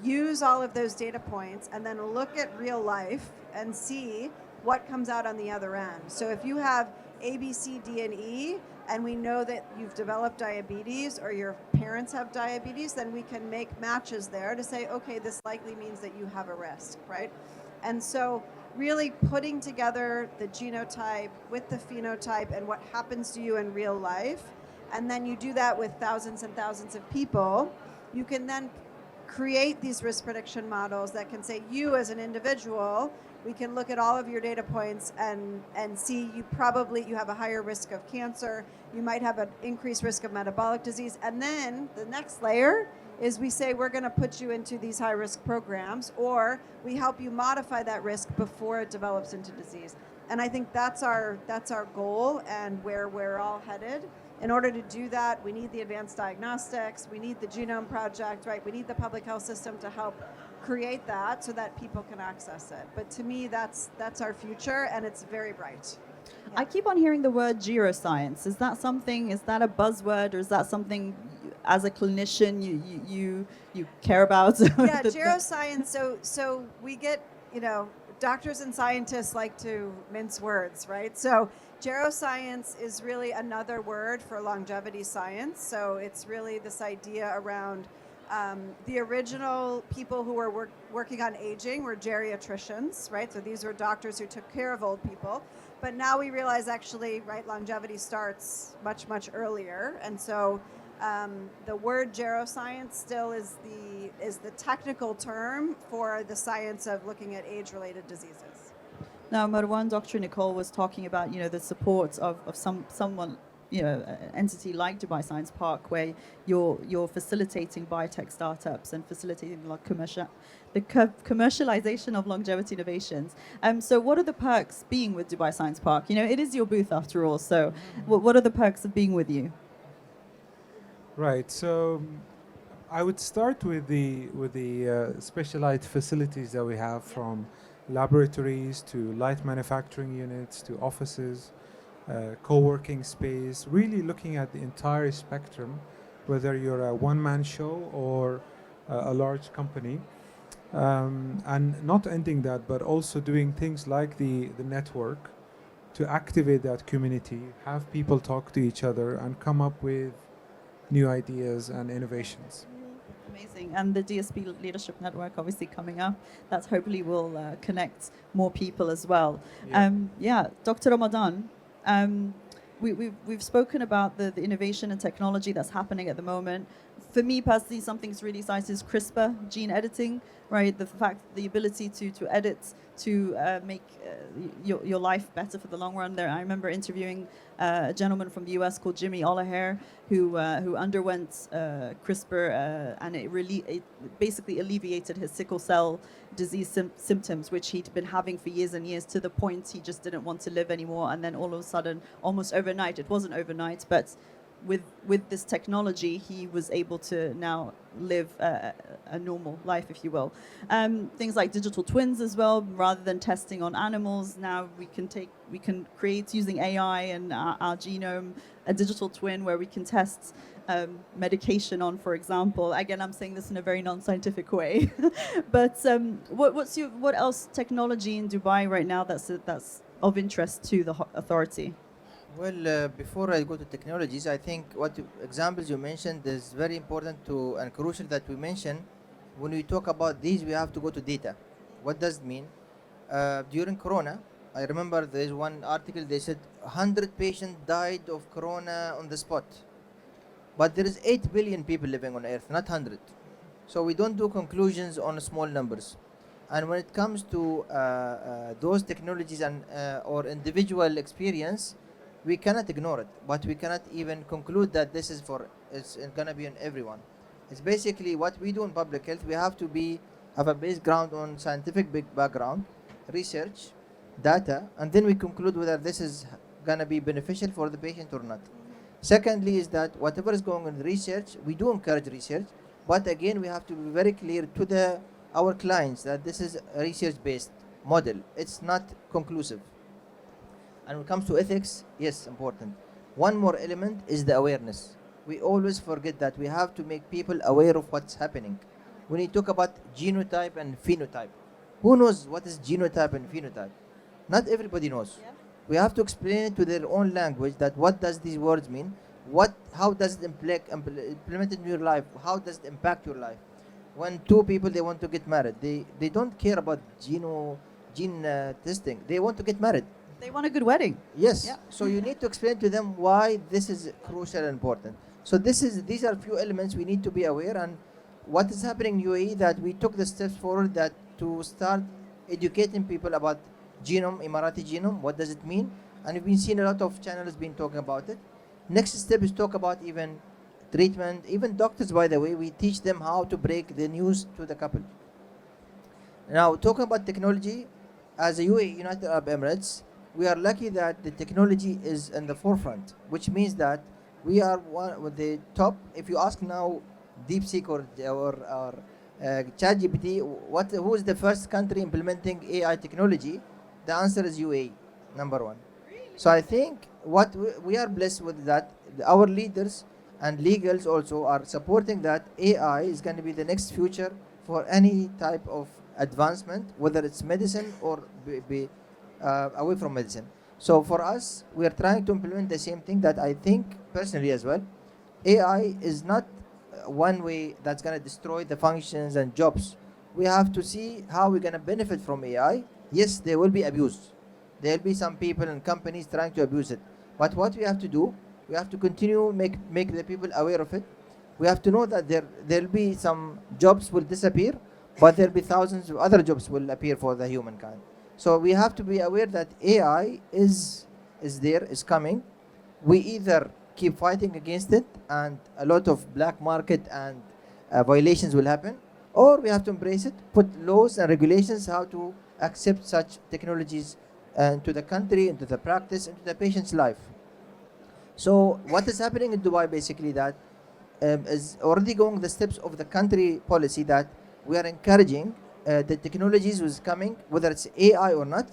use all of those data points and then look at real life and see what comes out on the other end. So if you have A, B, C, D, and E, and we know that you've developed diabetes or your parents have diabetes, then we can make matches there to say, okay, this likely means that you have a risk, right? And so really putting together the genotype with the phenotype and what happens to you in real life, and then you do that with thousands and thousands of people, you can then create these risk prediction models that can say, you as an individual, we can look at all of your data points and see you have a higher risk of cancer, you might have an increased risk of metabolic disease, and then the next layer is we say we're going to put you into these high risk programs, or we help you modify that risk before it develops into disease. And I think that's our goal and where we're all headed. In order to do that, we need the advanced diagnostics, we need the genome project, right? We need the public health system to help create that so that people can access it. But to me, that's our future, and it's very bright. Yeah. I keep on hearing the word geroscience. Is that a buzzword, or is that something as a clinician you care about? Yeah, geroscience, so we get, doctors and scientists like to mince words, right? So geroscience is really another word for longevity science. So it's really this idea around the original people who were working on aging were geriatricians, right? So these were doctors who took care of old people. But now we realize actually, right, longevity starts much, much earlier. And so the word geroscience still is the technical term for the science of looking at age-related diseases. Now, Marwan, Dr. Nicole was talking about, the support of someone, an entity like Dubai Science Park, where you're facilitating biotech startups and facilitating the commercialization of longevity innovations. So what are the perks being with Dubai Science Park? It is your booth after all. So what are the perks of being with you? Right. So I would start with the specialized facilities that we have, from laboratories to light manufacturing units to offices, co-working space, really looking at the entire spectrum, whether you're a one-man show or a large company. And not ending that, but also doing things like the network, to activate that community, have people talk to each other, and come up with new ideas and innovations. Amazing. And the DSP Leadership Network obviously coming up. That hopefully will connect more people as well. Dr. Ramadan, we've spoken about the innovation and technology that's happening at the moment. For me personally, something's really exciting is CRISPR, gene editing, right? The ability to edit, to make your life better for the long run. There, I remember interviewing a gentleman from the US called Jimmy Olaher, who underwent CRISPR, and it basically alleviated his sickle cell disease symptoms, which he'd been having for years and years, to the point he just didn't want to live anymore. And then all of a sudden, almost overnight, it wasn't overnight, but with this technology, he was able to now live a normal life, if you will. Things like digital twins as well, rather than testing on animals, now we can create, using AI and our genome, a digital twin where we can test medication on, for example. Again, I'm saying this in a very non-scientific way. But what else technology in Dubai right now that's of interest to the authority? Well, before I go to technologies, I think what examples you mentioned is very important to and crucial that we mention. When we talk about these, we have to go to data. What does it mean? During Corona, I remember there's one article, they said 100 patients died of Corona on the spot. But there is 8 billion people living on Earth, not 100. So we don't do conclusions on small numbers. And when it comes to those technologies and or individual experience, we cannot ignore it, but we cannot even conclude that this is it's gonna be on everyone. It's basically what we do in public health. We have to have a background on scientific background, research, data, and then we conclude whether this is gonna be beneficial for the patient or not. Secondly is that whatever is going on in research, we do encourage research, but again we have to be very clear to our clients that this is a research-based model. It's not conclusive. And when it comes to ethics, yes, important. One more element is the awareness. We always forget that we have to make people aware of what's happening. When you talk about genotype and phenotype, who knows what is genotype and phenotype? Not everybody knows. Yeah. We have to explain it to their own language that what does these words mean? How does it implement in your life? How does it impact your life? When two people, they want to get married, they don't care about gene testing. They want to get married. They want a good wedding. Yes. Yeah. So you need to explain to them why this is crucial and important. So these are few elements we need to be aware. And what is happening in UAE, that we took the steps forward that to start educating people about genome, Emirati genome, what does it mean? And we've been seeing a lot of channels been talking about it. Next step is talk about even treatment. Even doctors, by the way, we teach them how to break the news to the couple. Now, talking about technology, as a UAE, United Arab Emirates, we are lucky that the technology is in the forefront, which means that we are one with the top. If you ask now DeepSeek or ChatGPT, who is the first country implementing AI technology? The answer is UAE, number one. Really? So I think what we are blessed with that, our leaders and legals also are supporting that AI is going to be the next future for any type of advancement, whether it's medicine or away from medicine. So for us, we are trying to implement the same thing that I think personally as well. AI is not one way that's going to destroy the functions and jobs. We have to see how we're going to benefit from AI. Yes, there will be abuse. There will be some people and companies trying to abuse it. But what we have to do, we have to continue make the people aware of it. We have to know that there will be some jobs will disappear, but there will be thousands of other jobs will appear for the humankind. So we have to be aware that AI is coming. We either keep fighting against it and a lot of black market and violations will happen, or we have to embrace it, put laws and regulations how to accept such technologies into the country, into the practice, into the patient's life. So what is happening in Dubai basically that is already going the steps of the country policy that we are encouraging the technologies was coming, whether it's AI or not.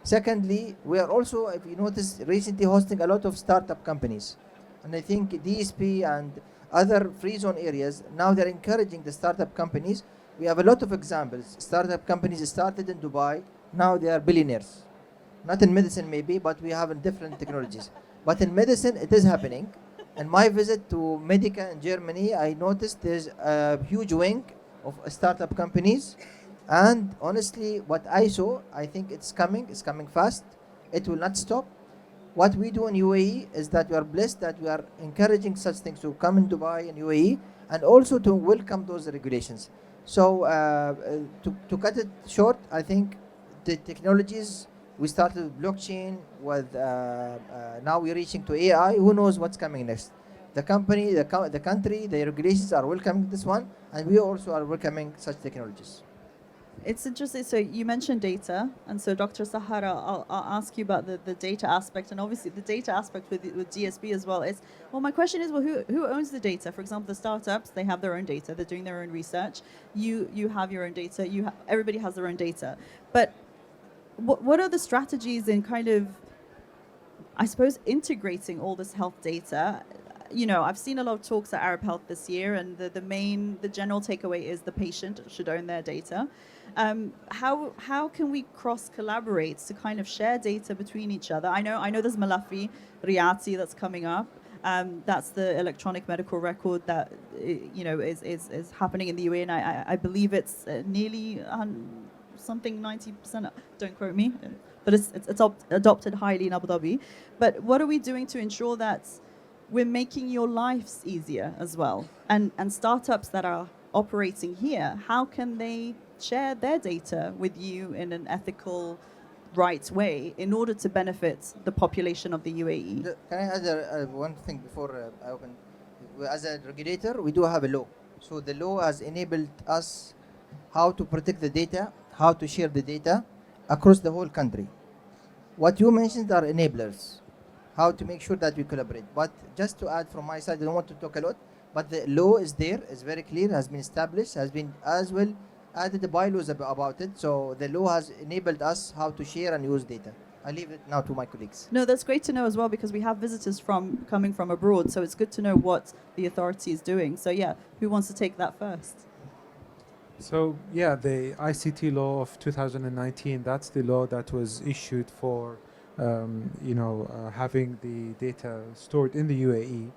Secondly, we are also, if you notice, recently hosting a lot of startup companies. And I think DSP and other free zone areas, now they're encouraging the startup companies. We have a lot of examples. Startup companies started in Dubai, now they are billionaires. Not in medicine maybe, but we have in different technologies. But in medicine, it is happening. In my visit to Medica in Germany, I noticed there's a huge wing of startup companies. And honestly, what I saw, I think it's coming fast. It will not stop. What we do in UAE is that we are blessed that we are encouraging such things to come in Dubai and UAE, and also to welcome those regulations. So to cut it short, I think the technologies, we started with blockchain, with now we're reaching to AI. Who knows what's coming next? The company, the country, the regulations are welcoming this one, and we also are welcoming such technologies. It's interesting. So you mentioned data, and so Dr. Sahar, I'll ask you about the data aspect, and obviously the data aspect with DSP as well. Is well, my question is, well, who owns the data? For example, the startups, they have their own data. They're doing their own research. You have your own data. Everybody has their own data. But what are the strategies in kind of, I suppose, integrating all this health data? You know, I've seen a lot of talks at Arab Health this year, and the general takeaway is the patient should own their data. How can we cross collaborate to kind of share data between each other? I know there's Malafi Riyati that's coming up. That's the electronic medical record that is happening in the UAE, and I believe it's nearly something 90%. Don't quote me, but it's adopted highly in Abu Dhabi. But what are we doing to ensure that we're making your lives easier as well? And startups that are operating here, how can they share their data with you in an ethical, right way in order to benefit the population of the UAE? Can I add one thing before I open? As a regulator, we do have a law. So the law has enabled us how to protect the data, how to share the data across the whole country. What you mentioned are enablers, how to make sure that we collaborate. But just to add from my side, I don't want to talk a lot, but the law is there, is very clear, has been established, has been as well added the bylaws about it. So the law has enabled us how to share and use data. I leave it now to my colleagues. No, that's great to know as well, because we have visitors coming from abroad, so it's good to know what the authority is doing. So yeah, who wants to take that first? So yeah, the ICT law of 2019, that's the law that was issued for having the data stored in the UAE.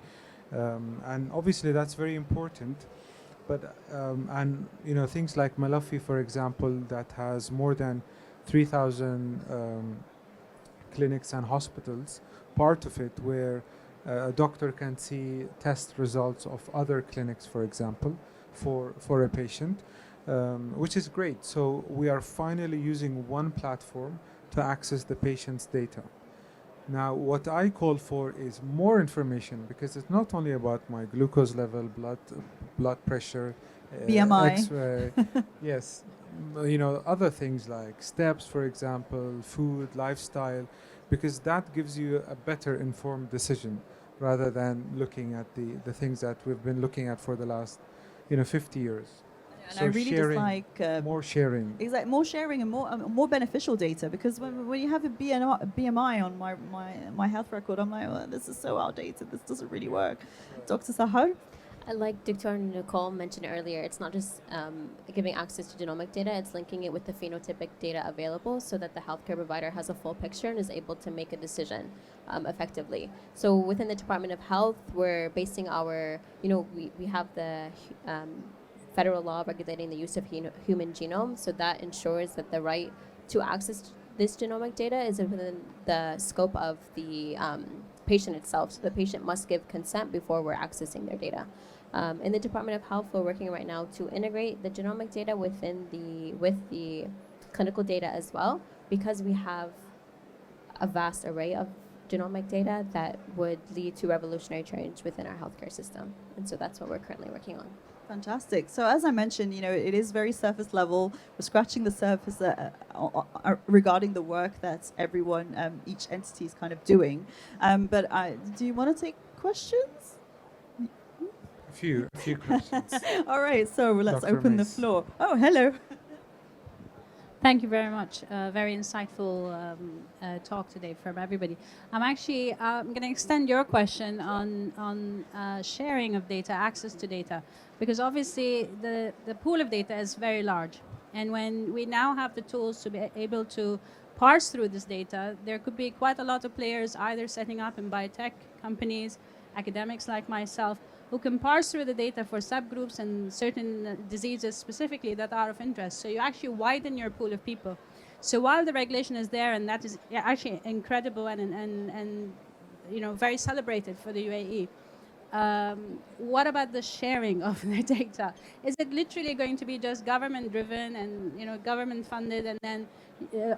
And obviously that's very important. But things like Malafi, for example, that has more than 3,000 clinics and hospitals, part of it where a doctor can see test results of other clinics, for example, for a patient, which is great. So we are finally using one platform to access the patient's data. Now, what I call for is more information, because it's not only about my glucose level, blood pressure, BMI. X-ray, yes, other things like steps, for example, food, lifestyle, because that gives you a better informed decision rather than looking at the things that we've been looking at for the last 50 years. And So I really sharing, dislike more sharing. exactly more sharing and more beneficial data, because when you have a BMI on my health record, I'm like, oh, this is so outdated. This doesn't really work. Dr. Sahar? Like Dr. Nicole mentioned earlier, it's not just giving access to genomic data, it's linking it with the phenotypic data available so that the healthcare provider has a full picture and is able to make a decision effectively. So within the Department of Health, we're basing our, we have the federal law regulating the use of human genome, so that ensures that the right to access this genomic data is within the scope of the patient itself. So the patient must give consent before we're accessing their data. In the Department of Health, we're working right now to integrate the genomic data with the clinical data as well, because we have a vast array of genomic data that would lead to revolutionary change within our healthcare system. And so that's what we're currently working on. Fantastic. So as I mentioned, it is very surface level. We're scratching the surface regarding the work that everyone, each entity is kind of doing. But do you want to take questions? A few questions. All right, so let's Dr. open the Mace. floor. Oh, hello. Thank you very much. Very insightful talk today from everybody. I'm going to extend your question on sharing of data, access to data, because obviously the pool of data is very large. And when we now have the tools to be able to parse through this data, there could be quite a lot of players either setting up in biotech companies, academics like myself, who can parse through the data for subgroups and certain diseases specifically that are of interest. So you actually widen your pool of people. So while the regulation is there, and that is actually incredible and you know, very celebrated for the UAE, what about the sharing of the data? Is it literally going to be just government driven and, you know, government funded, and then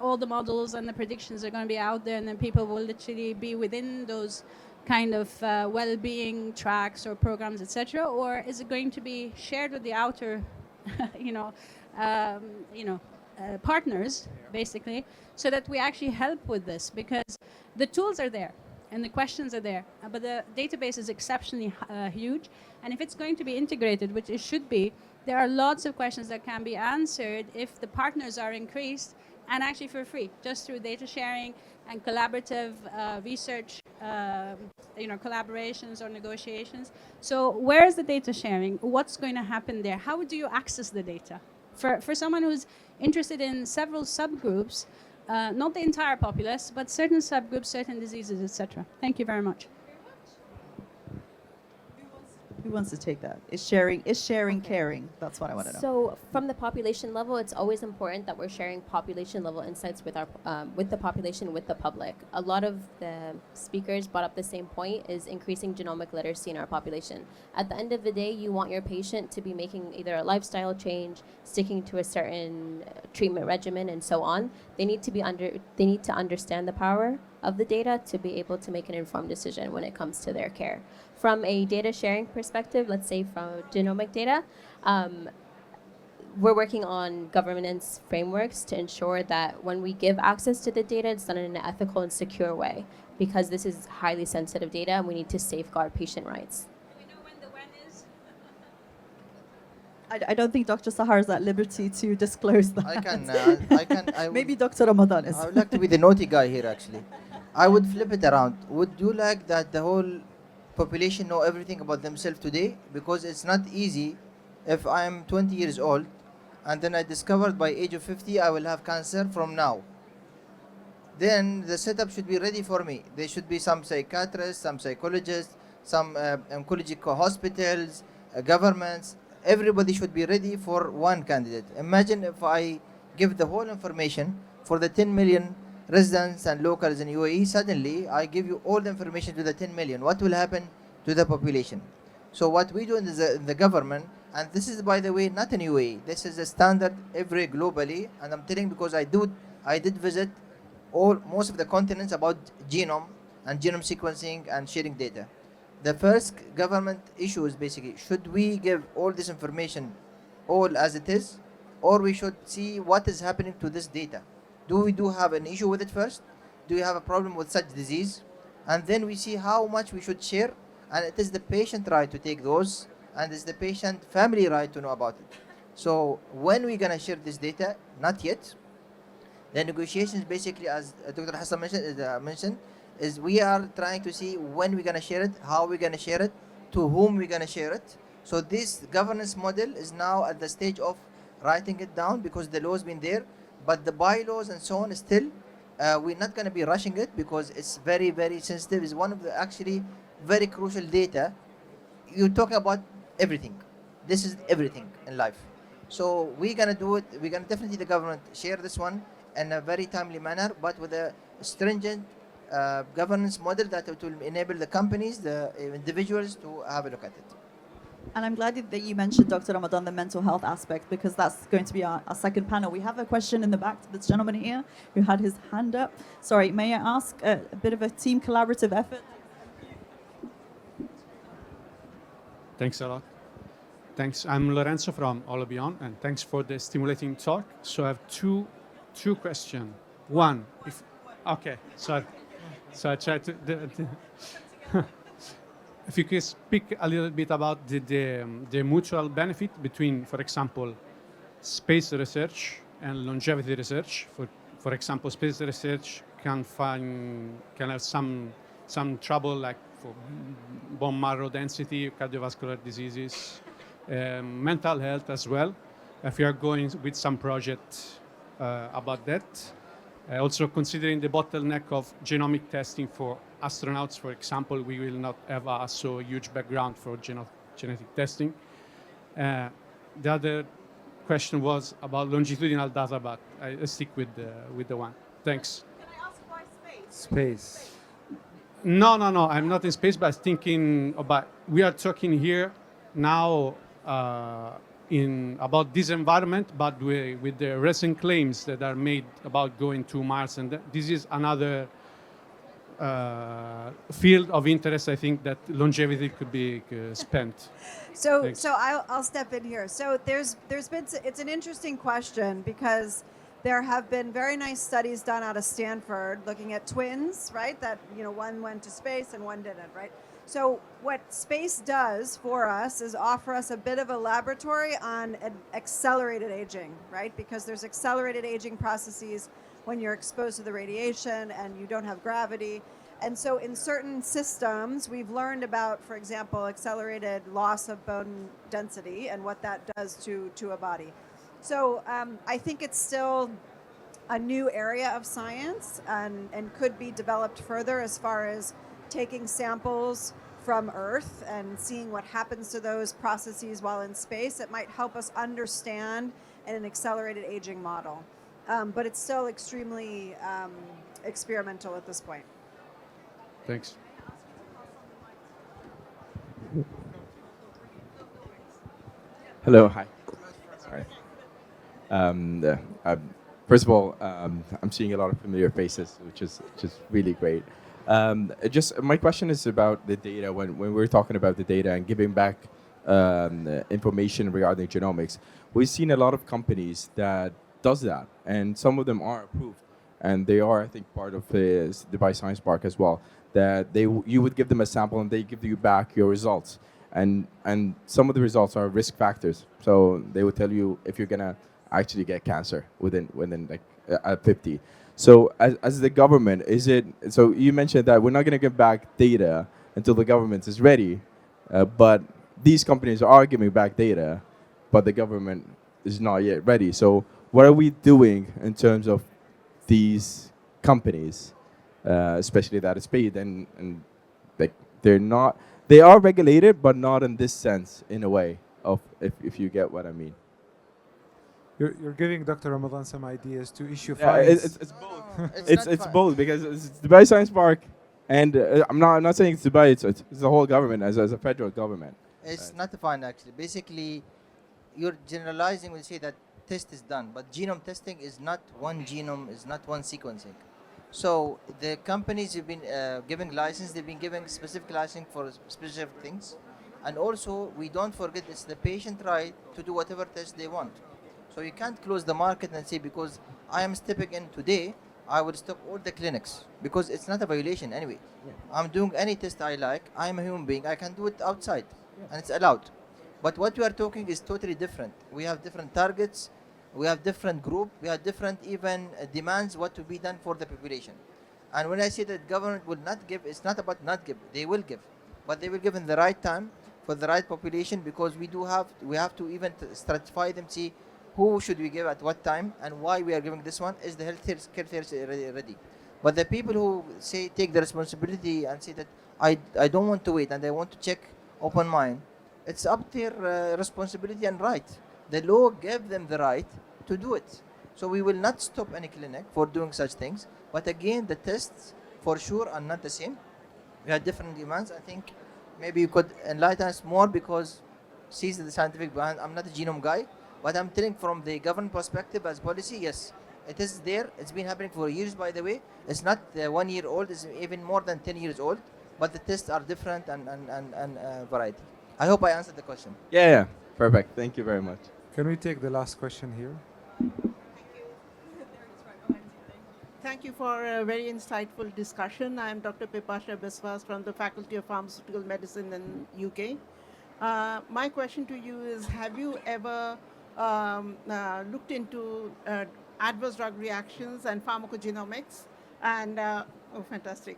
all the models and the predictions are going to be out there, and then people will literally be within those kind of well-being tracks or programs, etc., or is it going to be shared with the outer, you know, partners, basically, so that we actually help with this? Because the tools are there and the questions are there, but the database is exceptionally huge, and if it's going to be integrated, which it should be, there are lots of questions that can be answered if the partners are increased, and actually for free, just through data sharing and collaborative research, you know, collaborations or negotiations. So where is the data sharing? What's going to happen there? How do you access the data? For someone who's interested in several subgroups, not the entire populace, but certain subgroups, certain diseases, etc. Thank you very much. Who wants to take that? Is sharing caring? That's what I want to know. So from the population level, it's always important that we're sharing population level insights with our with the population, with the public. A lot of the speakers brought up the same point, is increasing genomic literacy in our population. At the end of the day, you want your patient to be making either a lifestyle change, sticking to a certain treatment regimen, and so on. They need to understand the power of the data to be able to make an informed decision when it comes to their care. From a data sharing perspective, let's say from genomic data, we're working on governance frameworks to ensure that when we give access to the data, it's done in an ethical and secure way, because this is highly sensitive data and we need to safeguard patient rights. Do we know when the when is? I don't think Dr. Sahar is at liberty to disclose that. Maybe Dr. Ramadan is. I would like to be the naughty guy here, actually. I would flip it around. Would you like that the whole population know everything about themselves today? Because it's not easy. If I'm 20 years old and then I discovered by age of 50 I will have cancer from now, then the setup should be ready for me. There should be some psychiatrists, some psychologists, some oncological hospitals, governments. Everybody should be ready for one candidate. Imagine if I give the whole information for the 10 million residents and locals in UAE. Suddenly I give you all the information to the 10 million. What will happen to the population? So what we do in the government, and this is, by the way, not in UAE, this is a standard every globally, and I'm telling because I did visit most of the continents about genome and genome sequencing and sharing data. The first government issue is basically, should we give all this information all as it is, or we should see what is happening to this data? Do we have an issue with it first? Do we have a problem with such disease? And then we see how much we should share, and it is the patient right to take those, and it's the patient family right to know about it. So when we're gonna share this data? Not yet. The negotiations basically, as Dr. Hassan mentioned, is we are trying to see when we're gonna share it, how we're gonna share it, to whom we're gonna share it. So this governance model is now at the stage of writing it down, because the law's been there, but the bylaws and so on is still, we're not gonna be rushing it because it's very, very sensitive. It's one of the actually very crucial data. You're talking about everything. This is everything in life. So we're gonna do it. We're gonna definitely, the government, share this one in a very timely manner, but with a stringent governance model that it will enable the companies, the individuals, to have a look at it. And I'm glad that you mentioned, Dr. Ramadan, the mental health aspect, because that's going to be our second panel. We have a question in the back to this gentleman here who had his hand up. Sorry, may I ask a bit of a team collaborative effort? Thanks a lot. Thanks. I'm Lorenzo from Albion, and thanks for the stimulating talk. So I have two questions. One, sorry. So I try to. If you could speak a little bit about the mutual benefit between, for example, space research and longevity research. For example, space research can have some trouble, like for bone marrow density, cardiovascular diseases, mental health as well. If you are going with some project about that. Also, considering the bottleneck of genomic testing for astronauts, for example, we will not have a so huge background for genetic testing. The other question was about longitudinal data, but I stick with the one. Thanks. Can I ask why space? Space. No, I'm not in space, but I was thinking about, we are talking here now about this environment, but with the recent claims that are made about going to Mars, and this is another field of interest. I think that longevity could be spent. So, Thanks. so I'll step in here. So there's been, it's an interesting question because there have been very nice studies done out of Stanford looking at twins, right? That, you know, one went to space and one didn't, right? So what space does for us is offer us a bit of a laboratory on accelerated aging, right? Because there's accelerated aging processes when you're exposed to the radiation and you don't have gravity. And so in certain systems, we've learned about, for example, accelerated loss of bone density and what that does to a body. So I think it's still a new area of science and could be developed further as far as taking samples from Earth and seeing what happens to those processes while in space. It might help us understand in an accelerated aging model. But it's still extremely experimental at this point. Thanks. Hello, hi. Sorry. First of all, I'm seeing a lot of familiar faces, which is really great. Just my question is about the data. When we're talking about the data and giving back information regarding genomics, we've seen a lot of companies that does that, and some of them are approved, and they are, I think, part of the Dubai Science Park as well. That you would give them a sample and they give you back your results, and some of the results are risk factors. So they would tell you if you're gonna actually get cancer within like at 50. So as the government, is it? So you mentioned that we're not gonna give back data until the government is ready, but these companies are giving back data, but the government is not yet ready. So what are we doing in terms of these companies? Especially that is paid, and like they are regulated, but not in this sense, in a way of if you get what I mean. You're giving Dr. Ramadan some ideas to issue Yeah, fines. it's both. not It's fine. both because it's Dubai Science Park, and I'm not saying it's Dubai. It's the whole government as a federal government. It's not fine actually. Basically, you're generalizing when you say that test is done, but genome testing is not one genome, is not one sequencing. So the companies have been giving license, they've been giving specific licensing for specific things. And also, we don't forget it's the patient right to do whatever test they want. So you can't close the market and say, because I am stepping in today, I will stop all the clinics, because it's not a violation anyway. Yeah. I'm doing any test I like, I'm a human being, I can do it outside, and it's allowed. But what we are talking is totally different. We have different targets, we have different group, we have different even demands what to be done for the population. And when I say that government will not give, it's not about not give, they will give. But they will give in the right time for the right population, because we have to even stratify them, see who should we give at what time and why we are giving this one. Is the healthcare ready? But the people who say take the responsibility and say that I don't want to wait and I want to check open mind, it's up to their responsibility and right. The law gave them the right to do it. So we will not stop any clinic for doing such things. But again, the tests for sure are not the same. We have different demands. I think maybe you could enlighten us more, because sees the scientific behind. I'm not a genome guy, but I'm telling from the government perspective as policy, yes, it is there. It's been happening for years, by the way. It's not 1 year old, it's even more than 10 years old. But the tests are different and variety. I hope I answered the question. Yeah, perfect. Thank you very much. Can we take the last question here? Thank you for a very insightful discussion. I'm Dr. Pipasha Biswas from the Faculty of Pharmaceutical Medicine in UK. My question to you is, have you ever looked into adverse drug reactions and pharmacogenomics? And, oh, fantastic.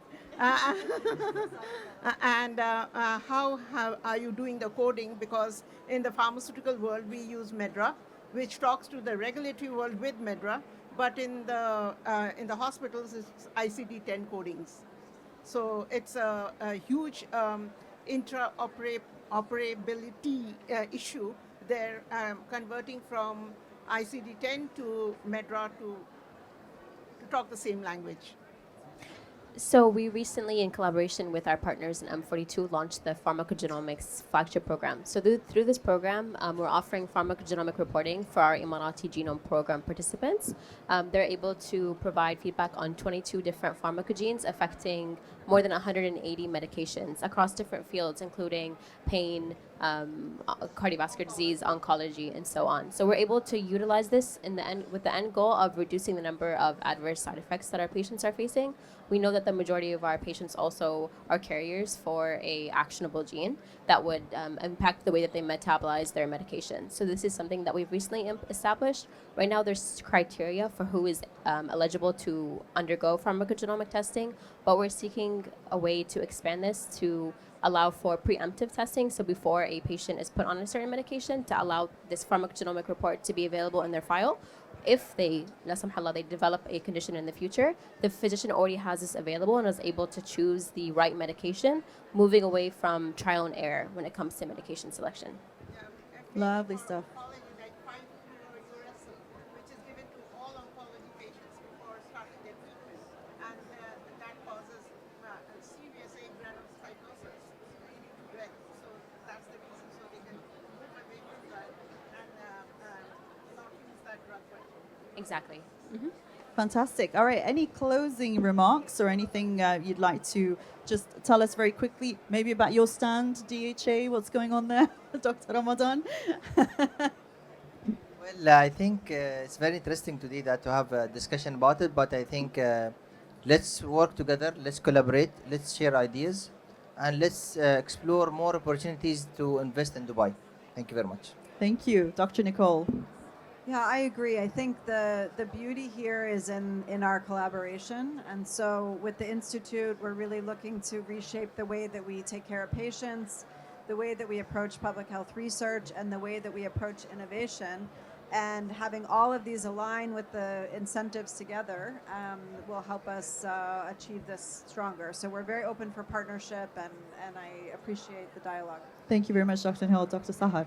And how are you doing the coding? Because in the pharmaceutical world, we use MEDRA, which talks to the regulatory world with MEDRA, but in the hospitals, it's ICD-10 codings. So it's a huge interoperability issue. They're converting from ICD-10 to Medra to talk the same language. So we recently, in collaboration with our partners in M42, launched the Pharmacogenomics flagship program. So through this program, we're offering pharmacogenomic reporting for our Emirati Genome Program participants. They're able to provide feedback on 22 different pharmacogenes affecting more than 180 medications across different fields, including pain, cardiovascular disease, oncology, and so on. So we're able to utilize this in the end, with the end goal of reducing the number of adverse side effects that our patients are facing. We know that the majority of our patients also are carriers for a actionable gene that would impact the way that they metabolize their medication. So this is something that we've recently established. Right now, there's criteria for who is eligible to undergo pharmacogenomic testing, but we're seeking a way to expand this to allow for preemptive testing. So before a patient is put on a certain medication, to allow this pharmacogenomic report to be available in their file. If they, la samhallah, they develop a condition in the future, the physician already has this available and is able to choose the right medication, moving away from trial and error when it comes to medication selection. Lovely stuff. Which is given to all oncology patients before starting their treatment, and that causes serious granulocytosis leading to death. So that's the reason, so they can move away from that and not use that drug. Exactly. Fantastic. All right. Any closing remarks or anything you'd like to just tell us very quickly, maybe about your stand, DHA, what's going on there, Dr. Ramadan? Well, I think it's very interesting today to have a discussion about it, but I think let's work together, let's collaborate, let's share ideas, and let's explore more opportunities to invest in Dubai. Thank you very much. Thank you. Dr. Nicole. Yeah, I agree. I think the beauty here is in our collaboration. And so with the Institute, we're really looking to reshape the way that we take care of patients, the way that we approach public health research, and the way that we approach innovation. And having all of these align with the incentives together will help us achieve this stronger. So we're very open for partnership, and I appreciate the dialogue. Thank you very much, Dr. Hill. Dr. Sahar.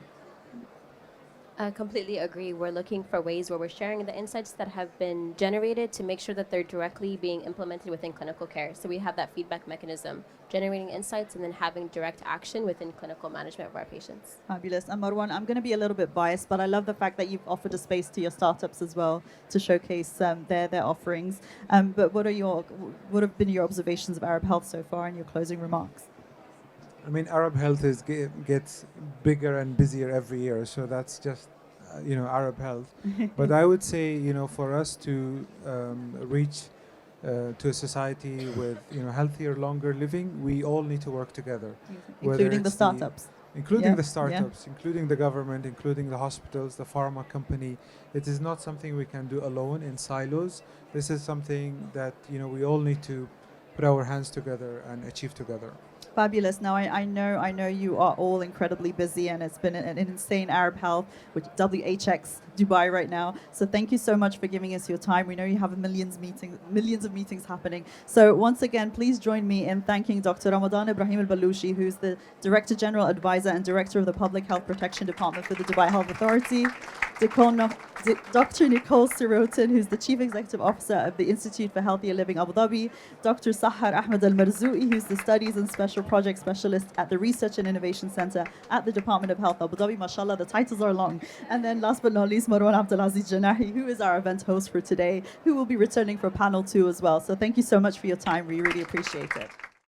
I completely agree. We're looking for ways where we're sharing the insights that have been generated to make sure that they're directly being implemented within clinical care. So we have that feedback mechanism, generating insights and then having direct action within clinical management of our patients. Fabulous. And Marwan, I'm going to be a little bit biased, but I love the fact that you've offered a space to your startups as well to showcase their offerings. But what have been your observations of Arab Health so far and your closing remarks? I mean, Arab Health gets bigger and busier every year, so that's just, Arab Health. But I would say, for us to reach to a society with, healthier, longer living, we all need to work together. Including the startups. Including the startups, including the government, including the hospitals, the pharma company. It is not something we can do alone in silos. This is something that, we all need to put our hands together and achieve together. Fabulous. Now, I know you are all incredibly busy, and it's been an insane Arab Health with WHX Dubai right now. So thank you so much for giving us your time. We know you have millions of meetings happening. So once again, please join me in thanking Dr. Ramadan Ibrahim Alblooshi, who's the Director General Advisor and Director of the Public Health Protection Department for the Dubai Health Authority. Dr. Nicole Sirotin, who's the Chief Executive Officer of the Institute for Healthier Living Abu Dhabi. Dr. Sahar Almarzooqi, who's the Studies and Special Project Specialist at the Research and Innovation Center at the Department of Health Abu Dhabi. Mashallah, the titles are long. And then last but not least, Marwan Abdulaziz Janahi, who is our event host for today, who will be returning for panel 2 as well. So thank you so much for your time. We really appreciate it.